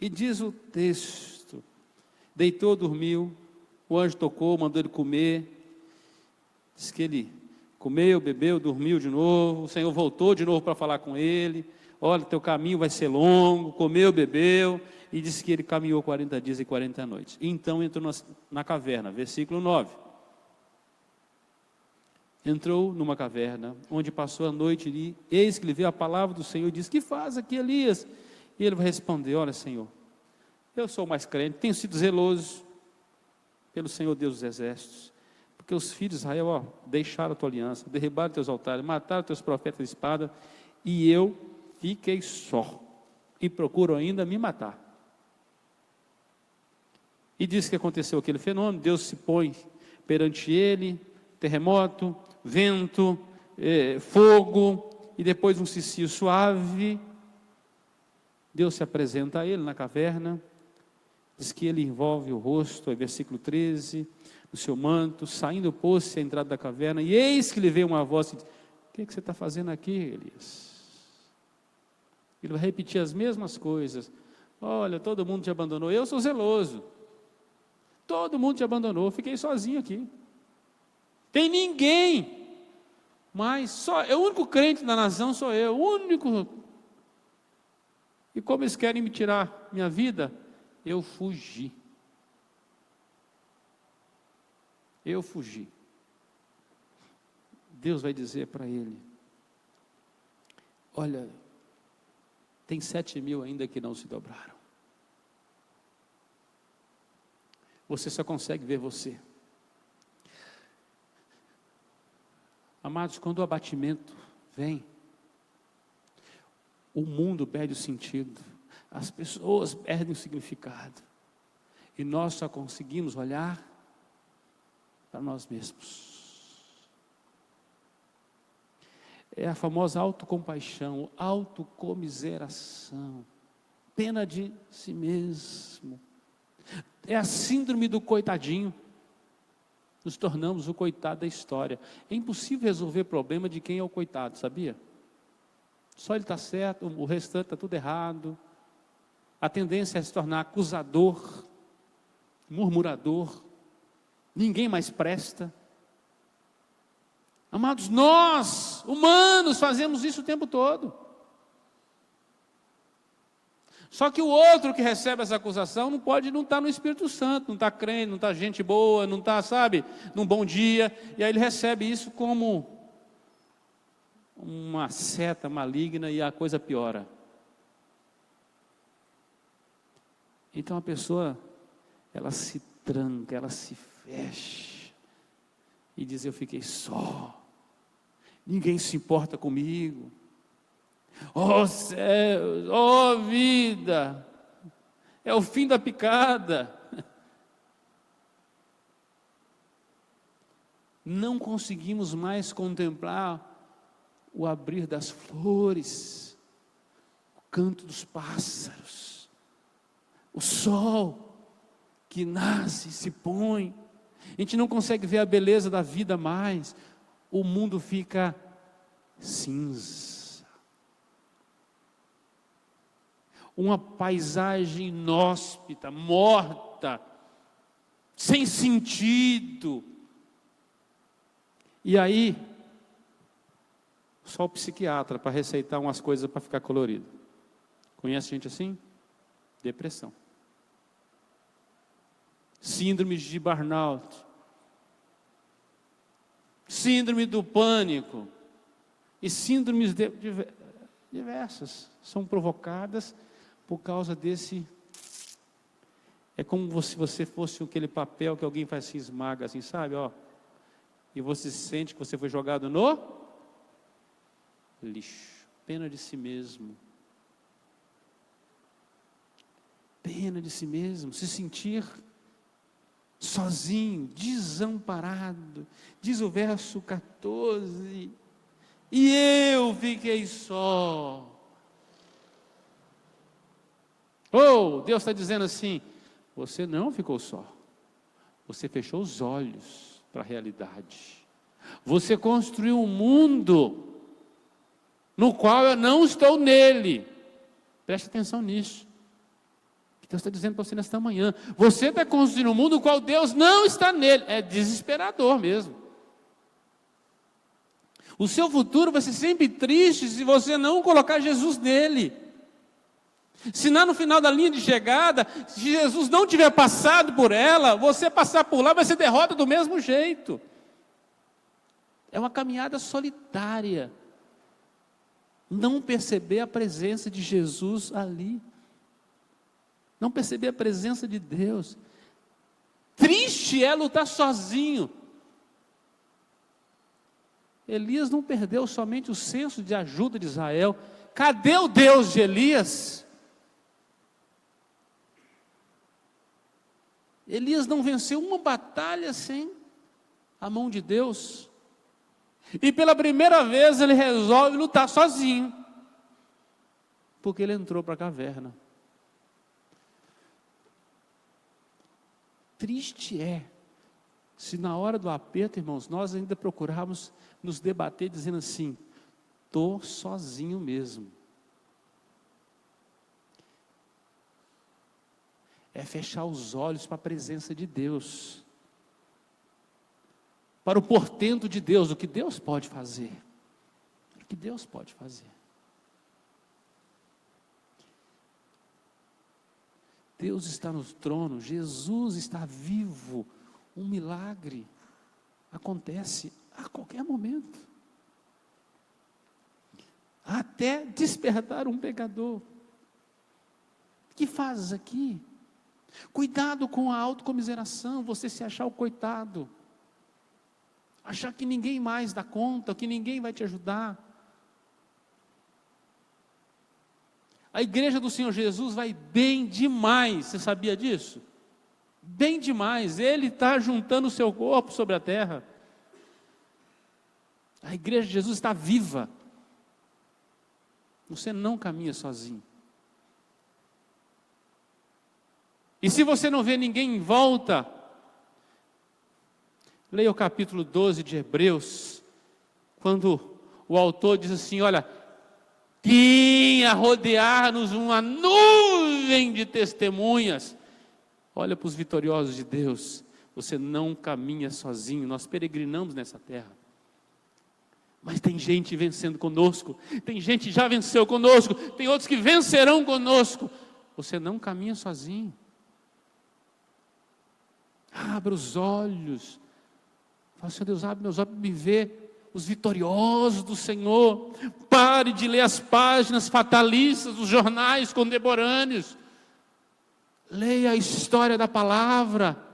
E diz o texto: deitou, dormiu, o anjo tocou, mandou ele comer. Diz que ele comeu, bebeu, dormiu de novo. O Senhor voltou de novo para falar com ele: olha, teu caminho vai ser longo. Comeu, bebeu, e disse que ele caminhou 40 dias e 40 noites. E então entrou na caverna, versículo 9. Entrou numa caverna, onde passou a noite ali. Eis que lhe veio a palavra do Senhor e disse: que faz aqui, Elias? E ele vai responder: olha, Senhor, eu sou mais crente, tenho sido zeloso pelo Senhor Deus dos exércitos, porque os filhos de Israel deixaram a tua aliança, derribaram teus altares, mataram teus profetas de espada, e eu fiquei só, e procuro ainda me matar. E diz que aconteceu aquele fenômeno. Deus se põe perante ele, terremoto, vento, fogo, e depois um cicio suave. Deus se apresenta a ele na caverna, diz que ele envolve o rosto, versículo 13, no seu manto, saindo pôs-se à entrada da caverna, e eis que lhe veio uma voz e diz: o que você está fazendo aqui, Elias? Ele vai repetir as mesmas coisas: olha, todo mundo te abandonou, eu sou zeloso, todo mundo te abandonou, fiquei sozinho aqui. Tem ninguém Mas o único crente da nação sou eu, o único. E como eles querem me tirar minha vida, eu fugi. Eu fugi. Deus vai dizer para ele: olha, tem 7.000 ainda que não se dobraram. Você só consegue ver você. Amados, quando o abatimento vem, o mundo perde o sentido, as pessoas perdem o significado, e nós só conseguimos olhar para nós mesmos. É a famosa autocompaixão, autocomiseração, pena de si mesmo. É a síndrome do coitadinho. Nos tornamos o coitado da história. É impossível resolver problema de quem é o coitado, sabia? Só ele está certo, o restante está tudo errado. A tendência é se tornar acusador, murmurador. Ninguém mais presta. Amados, nós, humanos, fazemos isso o tempo todo. Só que o outro que recebe essa acusação não estar no Espírito Santo, não está crente, não está gente boa, não está, sabe, num bom dia. E aí ele recebe isso como uma seta maligna e a coisa piora. Então a pessoa, ela se tranca, ela se fecha e diz: eu fiquei só, ninguém se importa comigo. Oh céus, oh vida, é o fim da picada. Não conseguimos mais contemplar o abrir das flores, o canto dos pássaros, o sol que nasce e se põe. A gente não consegue ver a beleza da vida mais. O mundo fica cinza. Uma paisagem inóspita, morta, sem sentido. E aí, só o psiquiatra para receitar umas coisas para ficar colorido. Conhece gente assim? Depressão. Síndrome de burnout. Síndrome do pânico. E síndromes diversas são provocadas por causa desse. É como se você fosse aquele papel que alguém faz assim, esmaga assim, sabe, ó. E você sente que você foi jogado no lixo. Pena de si mesmo. Pena de si mesmo. Se sentir sozinho, desamparado. Diz o verso 14. E eu fiquei só. Oh, Deus está dizendo assim: você não ficou só. Você fechou os olhos para a realidade. Você construiu um mundo no qual eu não estou nele. Preste atenção nisso. Deus está dizendo para você nesta manhã. Você está construindo um mundo no qual Deus não está nele. É desesperador mesmo. O seu futuro vai ser sempre triste se você não colocar Jesus nele. Se lá no final da linha de chegada, se Jesus não tiver passado por ela, você passar por lá vai ser derrota do mesmo jeito. É uma caminhada solitária. Não perceber a presença de Jesus ali. Não perceber a presença de Deus. Triste é lutar sozinho. Elias não perdeu somente o senso de ajuda de Israel. Cadê o Deus de Elias? Elias não venceu uma batalha sem a mão de Deus. E pela primeira vez ele resolve lutar sozinho. Porque ele entrou para a caverna. Triste é, se na hora do aperto, irmãos, nós ainda procurarmos nos debater dizendo assim: estou sozinho mesmo. É fechar os olhos para a presença de Deus. para o portento de Deus, o que Deus pode fazer. O que Deus pode fazer. Deus está no trono, Jesus está vivo, um milagre acontece a qualquer momento. Até despertar um pecador. O que fazes aqui? Cuidado com a autocomiseração, você se achar o coitado. Achar que ninguém mais dá conta, que ninguém vai te ajudar. A igreja do Senhor Jesus vai bem demais, você sabia disso? Bem demais, Ele está juntando o seu corpo sobre a terra. A igreja de Jesus está viva. Você não caminha sozinho. E se você não vê ninguém em volta, leia o capítulo 12 de Hebreus, quando o autor diz assim, olha, tinha a rodear-nos uma nuvem de testemunhas. Olha para os vitoriosos de Deus, você não caminha sozinho, nós peregrinamos nessa terra. Mas tem gente vencendo conosco, tem gente que já venceu conosco, tem outros que vencerão conosco. Você não caminha sozinho. Abra os olhos. Fala, Senhor Deus, abre meus olhos para me ver os vitoriosos do Senhor. Pare de ler as páginas fatalistas dos jornais contemporâneos. Leia a história da palavra.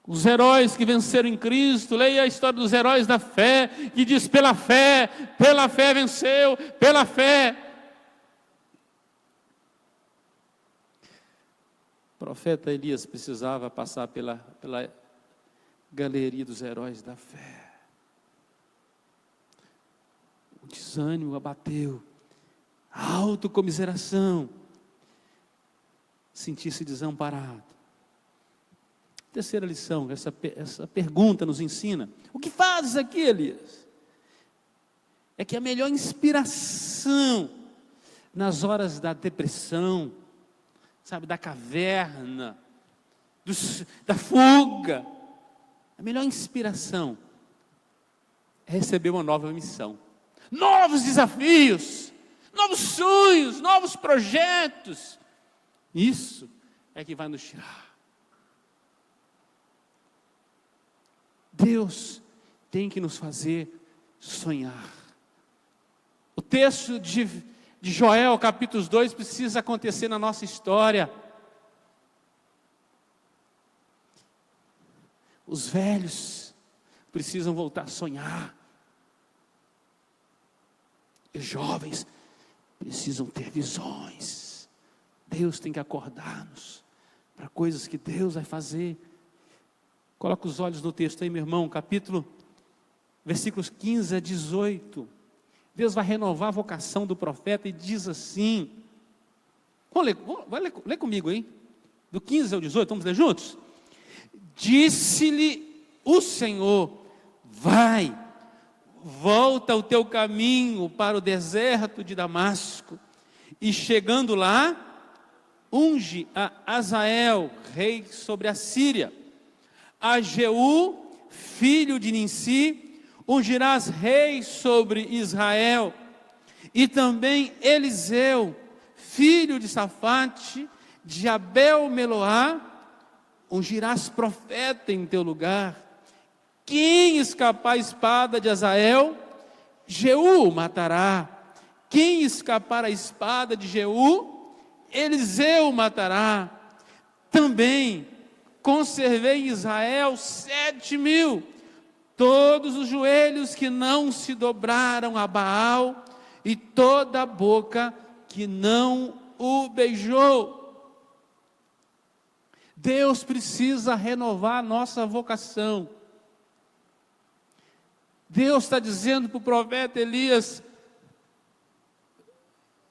Os heróis que venceram em Cristo. Leia a história dos heróis da fé, que diz pela fé venceu, pela fé. O profeta Elias precisava passar pela galeria dos heróis da fé. O desânimo abateu, a autocomiseração, sentir-se desamparado. Terceira lição, essa pergunta nos ensina: o que fazes aqui, Elias? É que a melhor inspiração nas horas da depressão, sabe, da caverna, da fuga, a melhor inspiração é receber uma nova missão, novos desafios, novos sonhos, novos projetos. Isso é que vai nos tirar. Deus tem que nos fazer sonhar. O texto de Joel, capítulo 2, precisa acontecer na nossa história. Os velhos precisam voltar a sonhar. Os jovens precisam ter visões. Deus tem que acordar-nos para coisas que Deus vai fazer. Coloca os olhos no texto aí, meu irmão, versículos 15 a 18. Deus vai renovar a vocação do profeta e diz assim, lê comigo aí, do 15 ao 18, vamos ler juntos? Disse-lhe o Senhor, vai, volta o teu caminho para o deserto de Damasco, e chegando lá, unge a Azael, rei sobre a Síria, a Jeú, filho de Ninsi, ungirás rei sobre Israel, e também Eliseu, filho de Safate, de Abel-Meloá, ungirás profeta em teu lugar. Quem escapar a espada de Azael, Jeú matará. Quem escapar a espada de Jeú, Eliseu matará. Também conservei em Israel 7.000, todos os joelhos que não se dobraram a Baal, e toda a boca que não o beijou. Deus precisa renovar a nossa vocação. Deus está dizendo para o profeta Elias,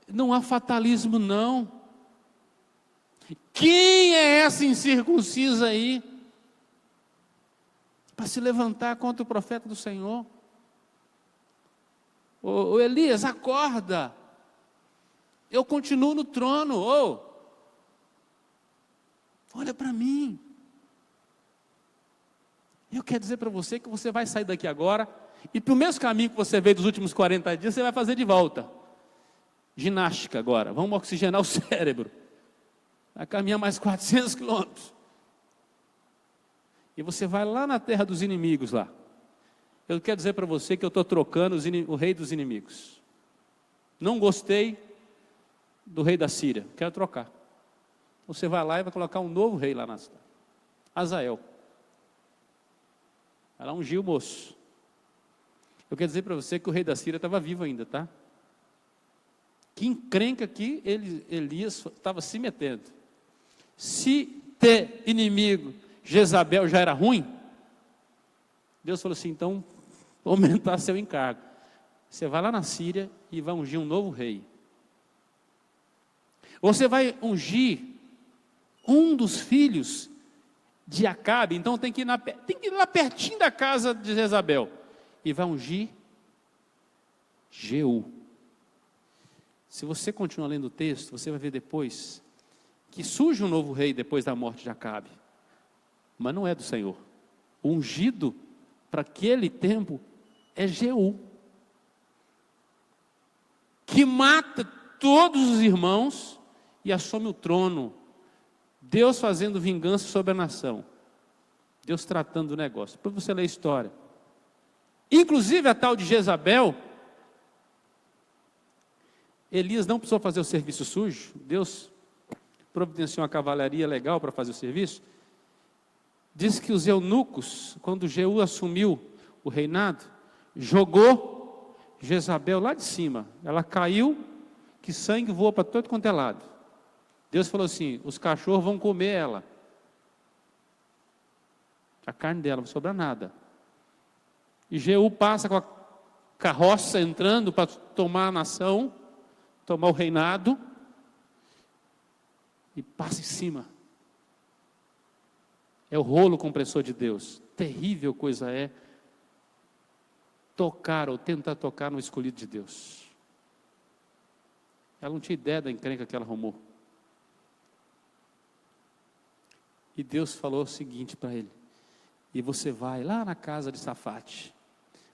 não há fatalismo não. Quem é essa incircuncisa aí, para se levantar contra o profeta do Senhor? Ô Elias, acorda, eu continuo no trono, olha para mim. Eu quero dizer para você que você vai sair daqui agora, e para o mesmo caminho que você veio dos últimos 40 dias, você vai fazer de volta. Ginástica agora, vamos oxigenar o cérebro. Vai caminhar mais 400 quilômetros. E você vai lá na terra dos inimigos lá. Eu quero dizer para você que eu estou trocando o rei dos inimigos. Não gostei do rei da Síria, quero trocar. Você vai lá e vai colocar um novo rei lá na cidade. Azael. Vai lá ungir o moço. Eu quero dizer para você que o rei da Síria estava vivo ainda, tá? Que encrenca que Elias estava se metendo. Se ter inimigo Jezabel já era ruim, Deus falou assim, então vou aumentar seu encargo. Você vai lá na Síria e vai ungir um novo rei. Você vai ungir um dos filhos de Acabe, então tem que ir lá pertinho da casa de Jezabel. E vai ungir Jeú. Se você continuar lendo o texto, você vai ver depois que surge um novo rei depois da morte de Acabe. Mas não é do Senhor. O ungido para aquele tempo é Jeú, que mata todos os irmãos e assume o trono. Deus fazendo vingança sobre a nação. Deus tratando do negócio. Para você ler a história. Inclusive a tal de Jezabel, Elias não precisou fazer o serviço sujo. Deus providenciou uma cavalaria legal para fazer o serviço. Diz que os eunucos, quando Jeú assumiu o reinado, jogou Jezabel lá de cima. Ela caiu, que sangue voou para todo quanto é lado. Deus falou assim, os cachorros vão comer ela. A carne dela, não vai sobrar nada. E Jeú passa com a carroça entrando para tomar a nação, tomar o reinado, e passa em cima. É o rolo compressor de Deus. Terrível coisa é tocar ou tentar tocar no escolhido de Deus. Ela não tinha ideia da encrenca que ela arrumou. E Deus falou o seguinte para ele, e você vai lá na casa de Safate,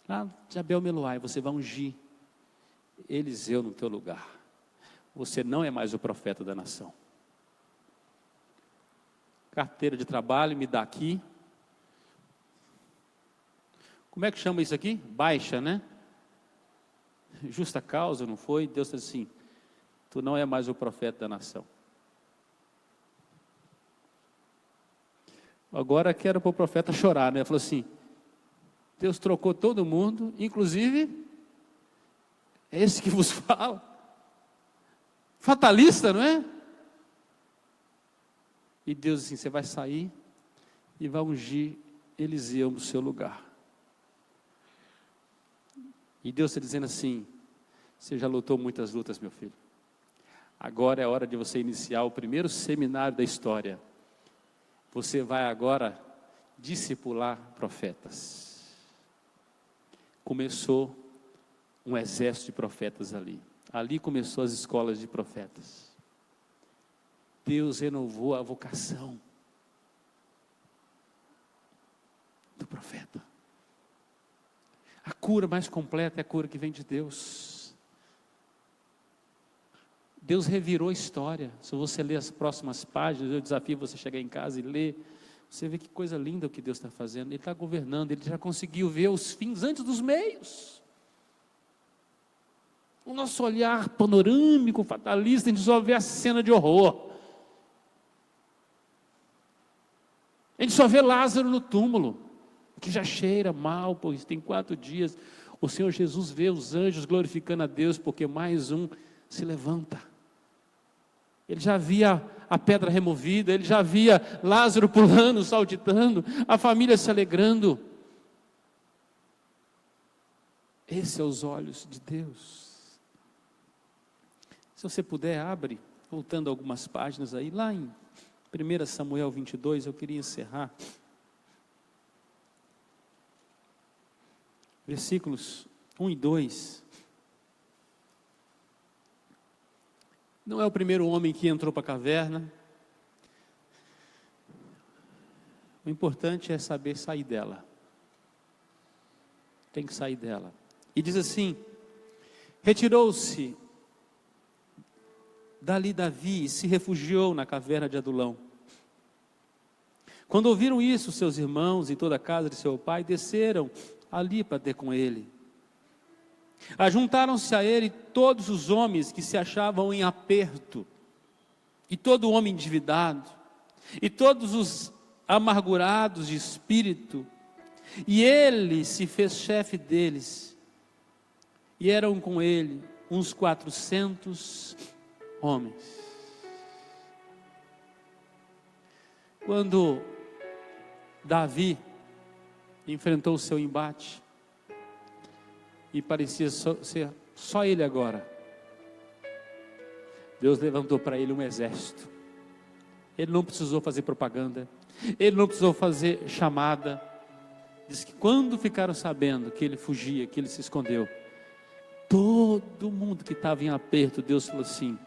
lá de Abel-Meloai, você vai ungir Eliseu no teu lugar. Você não é mais o profeta da nação. Carteira de trabalho, me dá aqui. Como é que chama isso aqui? Baixa, né? Justa causa, não foi? Deus disse assim, tu não é mais o profeta da nação. Agora quero para o profeta chorar, né? Falou assim, Deus trocou todo mundo, inclusive, é esse que vos fala. Fatalista, não é? E Deus assim, você vai sair e vai ungir Eliseu no seu lugar. E Deus está dizendo assim, você já lutou muitas lutas, meu filho. Agora é hora de você iniciar o primeiro seminário da história. Você vai agora discipular profetas. Começou um exército de profetas ali. Ali começou as escolas de profetas. Deus renovou a vocação do profeta. A cura mais completa é a cura que vem de Deus. Deus revirou a história. Se você ler as próximas páginas, eu desafio você chegar em casa e ler. Você vê que coisa linda o que Deus está fazendo. Ele está governando, ele já conseguiu ver os fins antes dos meios. O nosso olhar panorâmico, fatalista, a gente só vê a cena de horror. A gente só vê Lázaro no túmulo, que já cheira mal, pois tem 4 dias. O Senhor Jesus vê os anjos glorificando a Deus, porque mais um se levanta. Ele já via a pedra removida, ele já via Lázaro pulando, saltitando, a família se alegrando. Esses são os olhos de Deus. Se você puder, abre, voltando algumas páginas aí, lá em 1 Samuel 22, eu queria encerrar. Versículos 1 e 2. Não é o primeiro homem que entrou para a caverna. O importante é saber sair dela. Tem que sair dela. E diz assim: retirou-se dali Davi e se refugiou na caverna de Adulão. Quando ouviram isso, seus irmãos e toda a casa de seu pai desceram ali para ter com ele. Ajuntaram-se a ele todos os homens que se achavam em aperto, e todo homem endividado, e todos os amargurados de espírito, e ele se fez chefe deles, e eram com ele uns 400 homens. Quando Davi enfrentou o seu embate, e parecia ser só ele agora, Deus levantou para ele um exército. Ele não precisou fazer propaganda, ele não precisou fazer chamada. Diz que quando ficaram sabendo que ele fugia, que ele se escondeu, todo mundo que estava em aperto, Deus falou assim: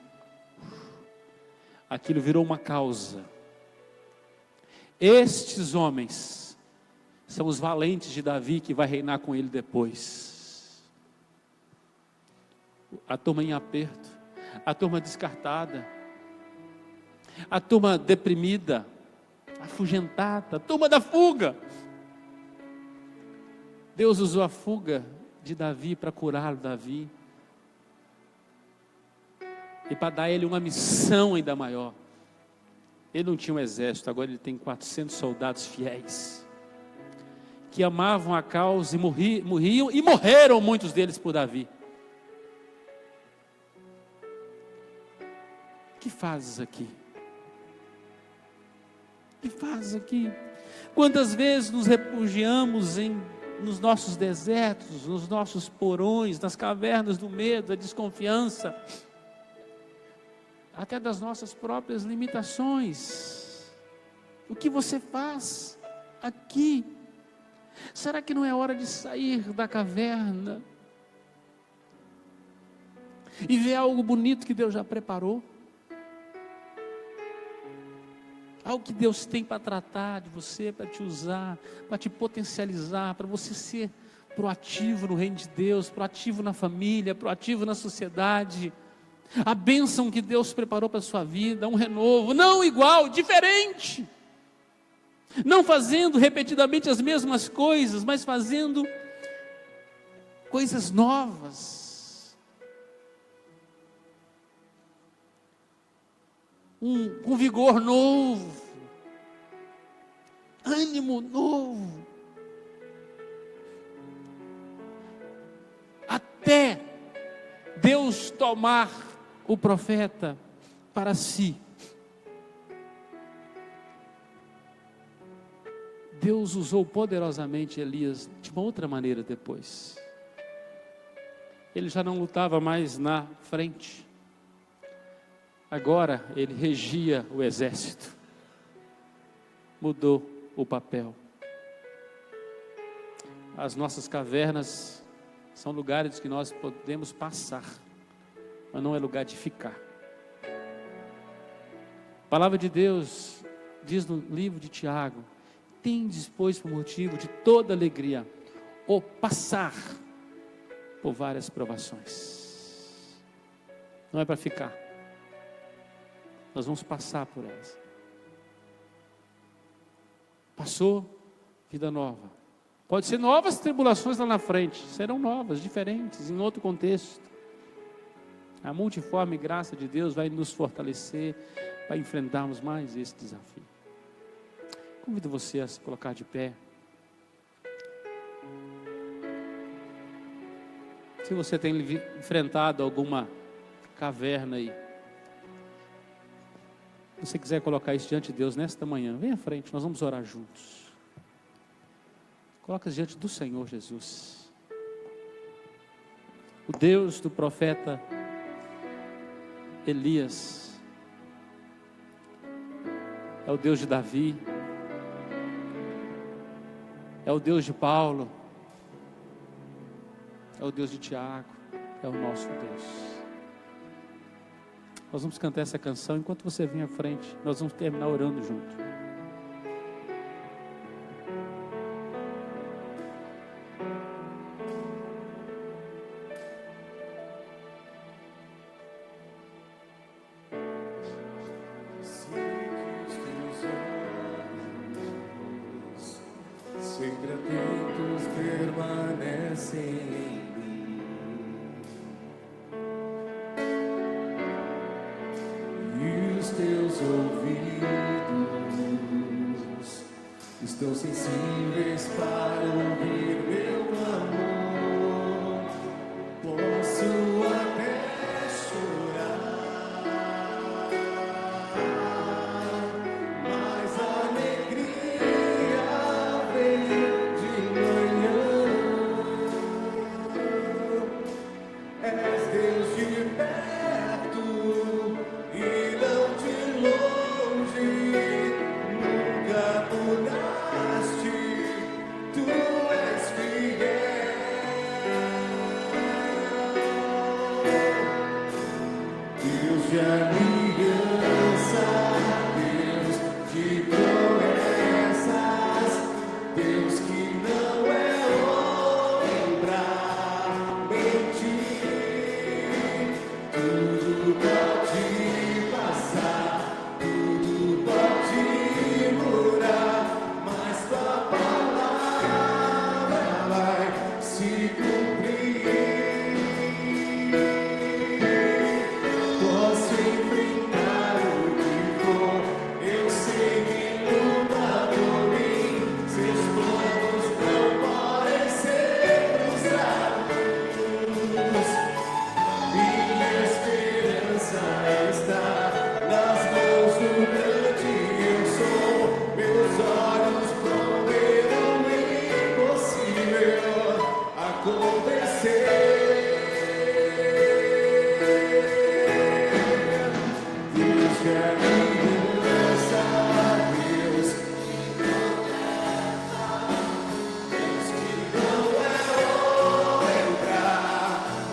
aquilo virou uma causa. Estes homens são os valentes de Davi, que vai reinar com ele depois. A turma em aperto, a turma descartada, a turma deprimida, afugentada, a turma da fuga. Deus usou a fuga de Davi para curar Davi e para dar a ele uma missão ainda maior. Ele não tinha um exército, agora ele tem 400 soldados fiéis, que amavam a causa e morriam, e morreram muitos deles por Davi. O que fazes aqui? O que fazes aqui? Quantas vezes nos refugiamos nos nossos desertos, nos nossos porões, nas cavernas do medo, da desconfiança, até das nossas próprias limitações. O que você faz aqui? Será que não é hora de sair da caverna e ver algo bonito que Deus já preparou? Algo que Deus tem para tratar de você, para te usar, para te potencializar, para você ser proativo no reino de Deus, proativo na família, proativo na sociedade. A bênção que Deus preparou para a sua vida, um renovo, não igual, diferente. Não fazendo repetidamente as mesmas coisas, mas fazendo coisas novas. Um vigor novo, ânimo novo. Até Deus tomar o profeta para si. Deus usou poderosamente Elias de uma outra maneira depois. Ele já não lutava mais na frente. Agora ele regia o exército. Mudou o papel. As nossas cavernas são lugares que nós podemos passar, mas não é lugar de ficar. A palavra de Deus diz no livro de Tiago: tendes, pois, por motivo de toda alegria, o passar por várias provações. Não é para ficar. Nós vamos passar por elas. Passou, vida nova. Pode ser novas tribulações lá na frente. Serão novas, diferentes, em outro contexto. A multiforme graça de Deus vai nos fortalecer para enfrentarmos mais esse desafio. Convido você a se colocar de pé. Se você tem enfrentado alguma caverna aí, se você quiser colocar isso diante de Deus nesta manhã, vem à frente, nós vamos orar juntos. Coloca diante do Senhor Jesus. O Deus do profeta Elias é o Deus de Davi, é o Deus de Paulo, é o Deus de Tiago, é o nosso Deus. Nós vamos cantar essa canção, enquanto você vem à frente, nós vamos terminar orando junto. nascem em mim. E os teus ouvidos estão sensíveis para ouvir meu clamor. Posso até chorar, mas a alegria vem de manhã. És Deus de perto e não de longe, nunca mudaste, tu és fiel. Deus de aliança, Deus de promessas, Deus que não é homem pra mentir. Tudo pode passar, tudo pode mudar, mas tua palavra vai se cumprir. Posso enfrentar o que for, eu sei que luta por mim. Seus planos não podem ser frustrados. Minha esperança está nas mãos do grande eu sou. Meus olhos vão ver o impossível acontecer. Deus que aliança, Deus que não é homem pra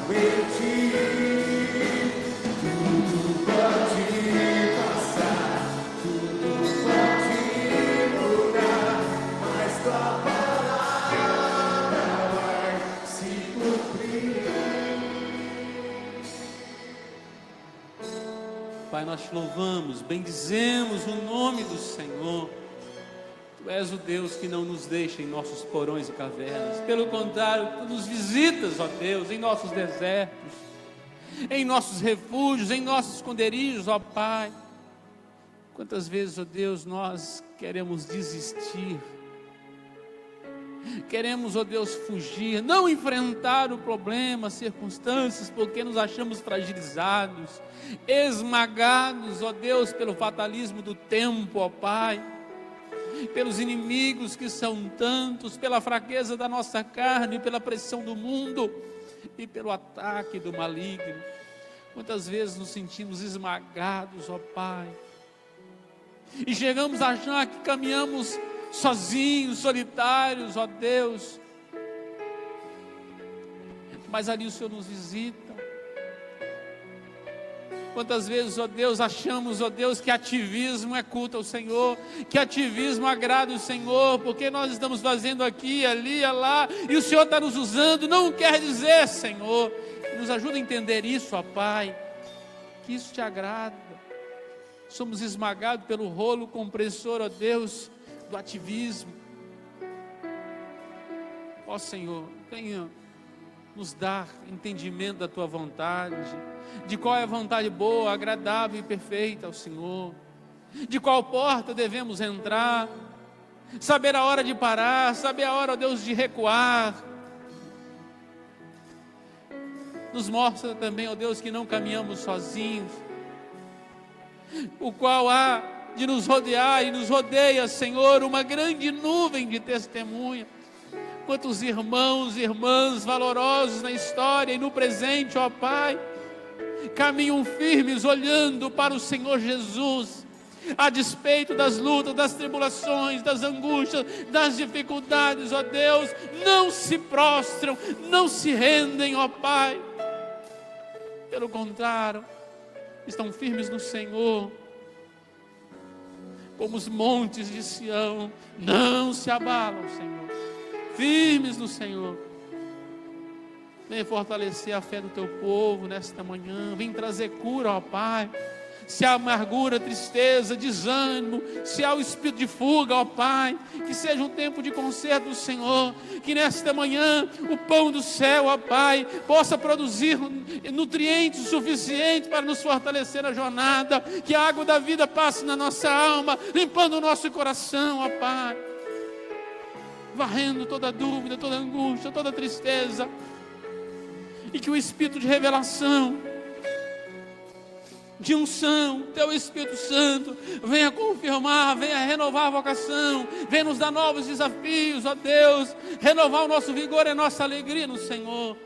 mentir. Tudo pode passar, tudo pode mudar, mas tua palavra vai se cumprir. Pai, nós te louvamos, bendizemos o nome do Senhor. Tu és o Deus que não nos deixa em nossos porões e cavernas. Pelo contrário, tu nos visitas, ó Deus, em nossos desertos, em nossos refúgios, em nossos esconderijos, ó Pai. Quantas vezes, ó Deus, nós queremos desistir, queremos, ó Deus, fugir, não enfrentar o problema, as circunstâncias, porque nos achamos fragilizados, esmagados, ó Deus, pelo fatalismo do tempo, ó Pai, pelos inimigos que são tantos, pela fraqueza da nossa carne, pela pressão do mundo e pelo ataque do maligno. Quantas vezes nos sentimos esmagados, ó Pai, e chegamos a achar que caminhamos sozinhos, solitários, ó Deus, mas ali o Senhor nos visita. Quantas vezes, ó Deus, achamos, ó Deus, que ativismo é culto ao Senhor, que ativismo agrada o Senhor, porque nós estamos fazendo aqui, ali, lá, e o Senhor está nos usando. Não quer dizer, Senhor, nos ajuda a entender isso, ó Pai, que isso te agrada. Somos esmagados pelo rolo compressor, ó Deus, do ativismo. Ó Senhor, venha nos dar entendimento da tua vontade, de qual é a vontade boa, agradável e perfeita ao Senhor, de qual porta devemos entrar, saber a hora de parar, saber a hora, ó Deus, de recuar. Nos mostra também, ó Deus, que não caminhamos sozinhos, o qual há de nos rodear e nos rodeia, Senhor, uma grande nuvem de testemunha. Quantos irmãos e irmãs valorosos na história e no presente, ó Pai, caminham firmes olhando para o Senhor Jesus, a despeito das lutas, das tribulações, das angústias, das dificuldades, ó Deus, não se prostram, não se rendem, ó Pai, pelo contrário, estão firmes no Senhor, como os montes de Sião, não se abalam, Senhor, firmes no Senhor. Vem fortalecer a fé do teu povo nesta manhã, vem trazer cura, ó Pai, Se há amargura, tristeza, desânimo, se há o espírito de fuga, ó Pai, que seja um tempo de conserto do Senhor, que nesta manhã o pão do céu, ó Pai, possa produzir nutrientes suficientes para nos fortalecer na jornada, que a água da vida passe na nossa alma, limpando o nosso coração, ó Pai, varrendo toda dúvida, toda angústia, toda tristeza, e que o espírito de revelação, de unção, teu Espírito Santo venha confirmar, venha renovar a vocação, venha nos dar novos desafios, ó Deus, renovar o nosso vigor e a nossa alegria no Senhor.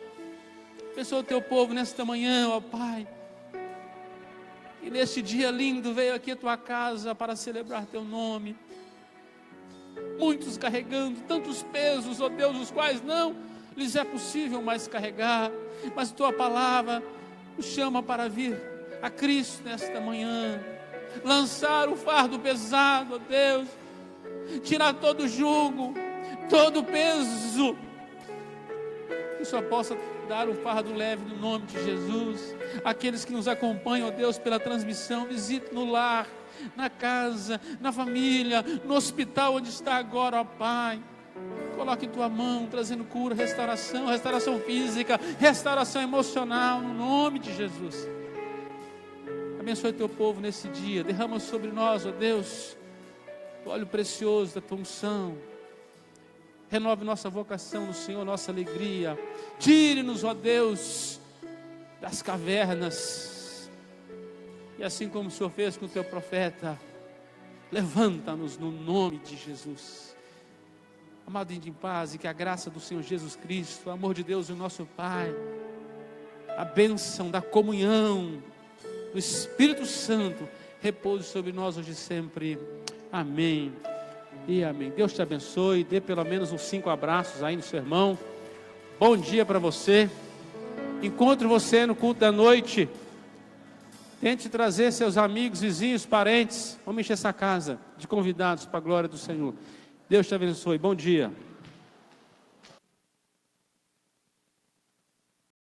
Abençoa o teu povo nesta manhã, ó Pai, e neste dia lindo veio aqui a tua casa para celebrar teu nome. Muitos carregando tantos pesos, ó Deus, os quais não lhes é possível mais carregar, mas tua palavra nos chama para vir a Cristo nesta manhã, lançar o fardo pesado, ó Deus, tirar todo o jugo, todo o peso, que só possa dar o fardo leve no nome de Jesus. Aqueles que nos acompanham, ó Deus, pela transmissão, visite no lar, na casa, na família, no hospital onde está agora, ó Pai. Coloque em tua mão, trazendo cura, restauração física, restauração emocional, no nome de Jesus. Abençoe teu povo nesse dia, derrama sobre nós, ó Deus, o óleo precioso da tua unção, renove nossa vocação no Senhor, nossa alegria, tire-nos, ó Deus, das cavernas, e assim como o Senhor fez com o teu profeta, levanta-nos no nome de Jesus. Amado, ide em paz, e que a graça do Senhor Jesus Cristo, o amor de Deus, o nosso Pai, a bênção da comunhão, o Espírito Santo repouse sobre nós hoje e sempre. Amém e amém. Deus te abençoe. Dê pelo menos uns 5 abraços aí no seu irmão. Bom dia para você. Encontro você no culto da noite. Tente trazer seus amigos, vizinhos, parentes. Vamos encher essa casa de convidados para a glória do Senhor. Deus te abençoe. Bom dia.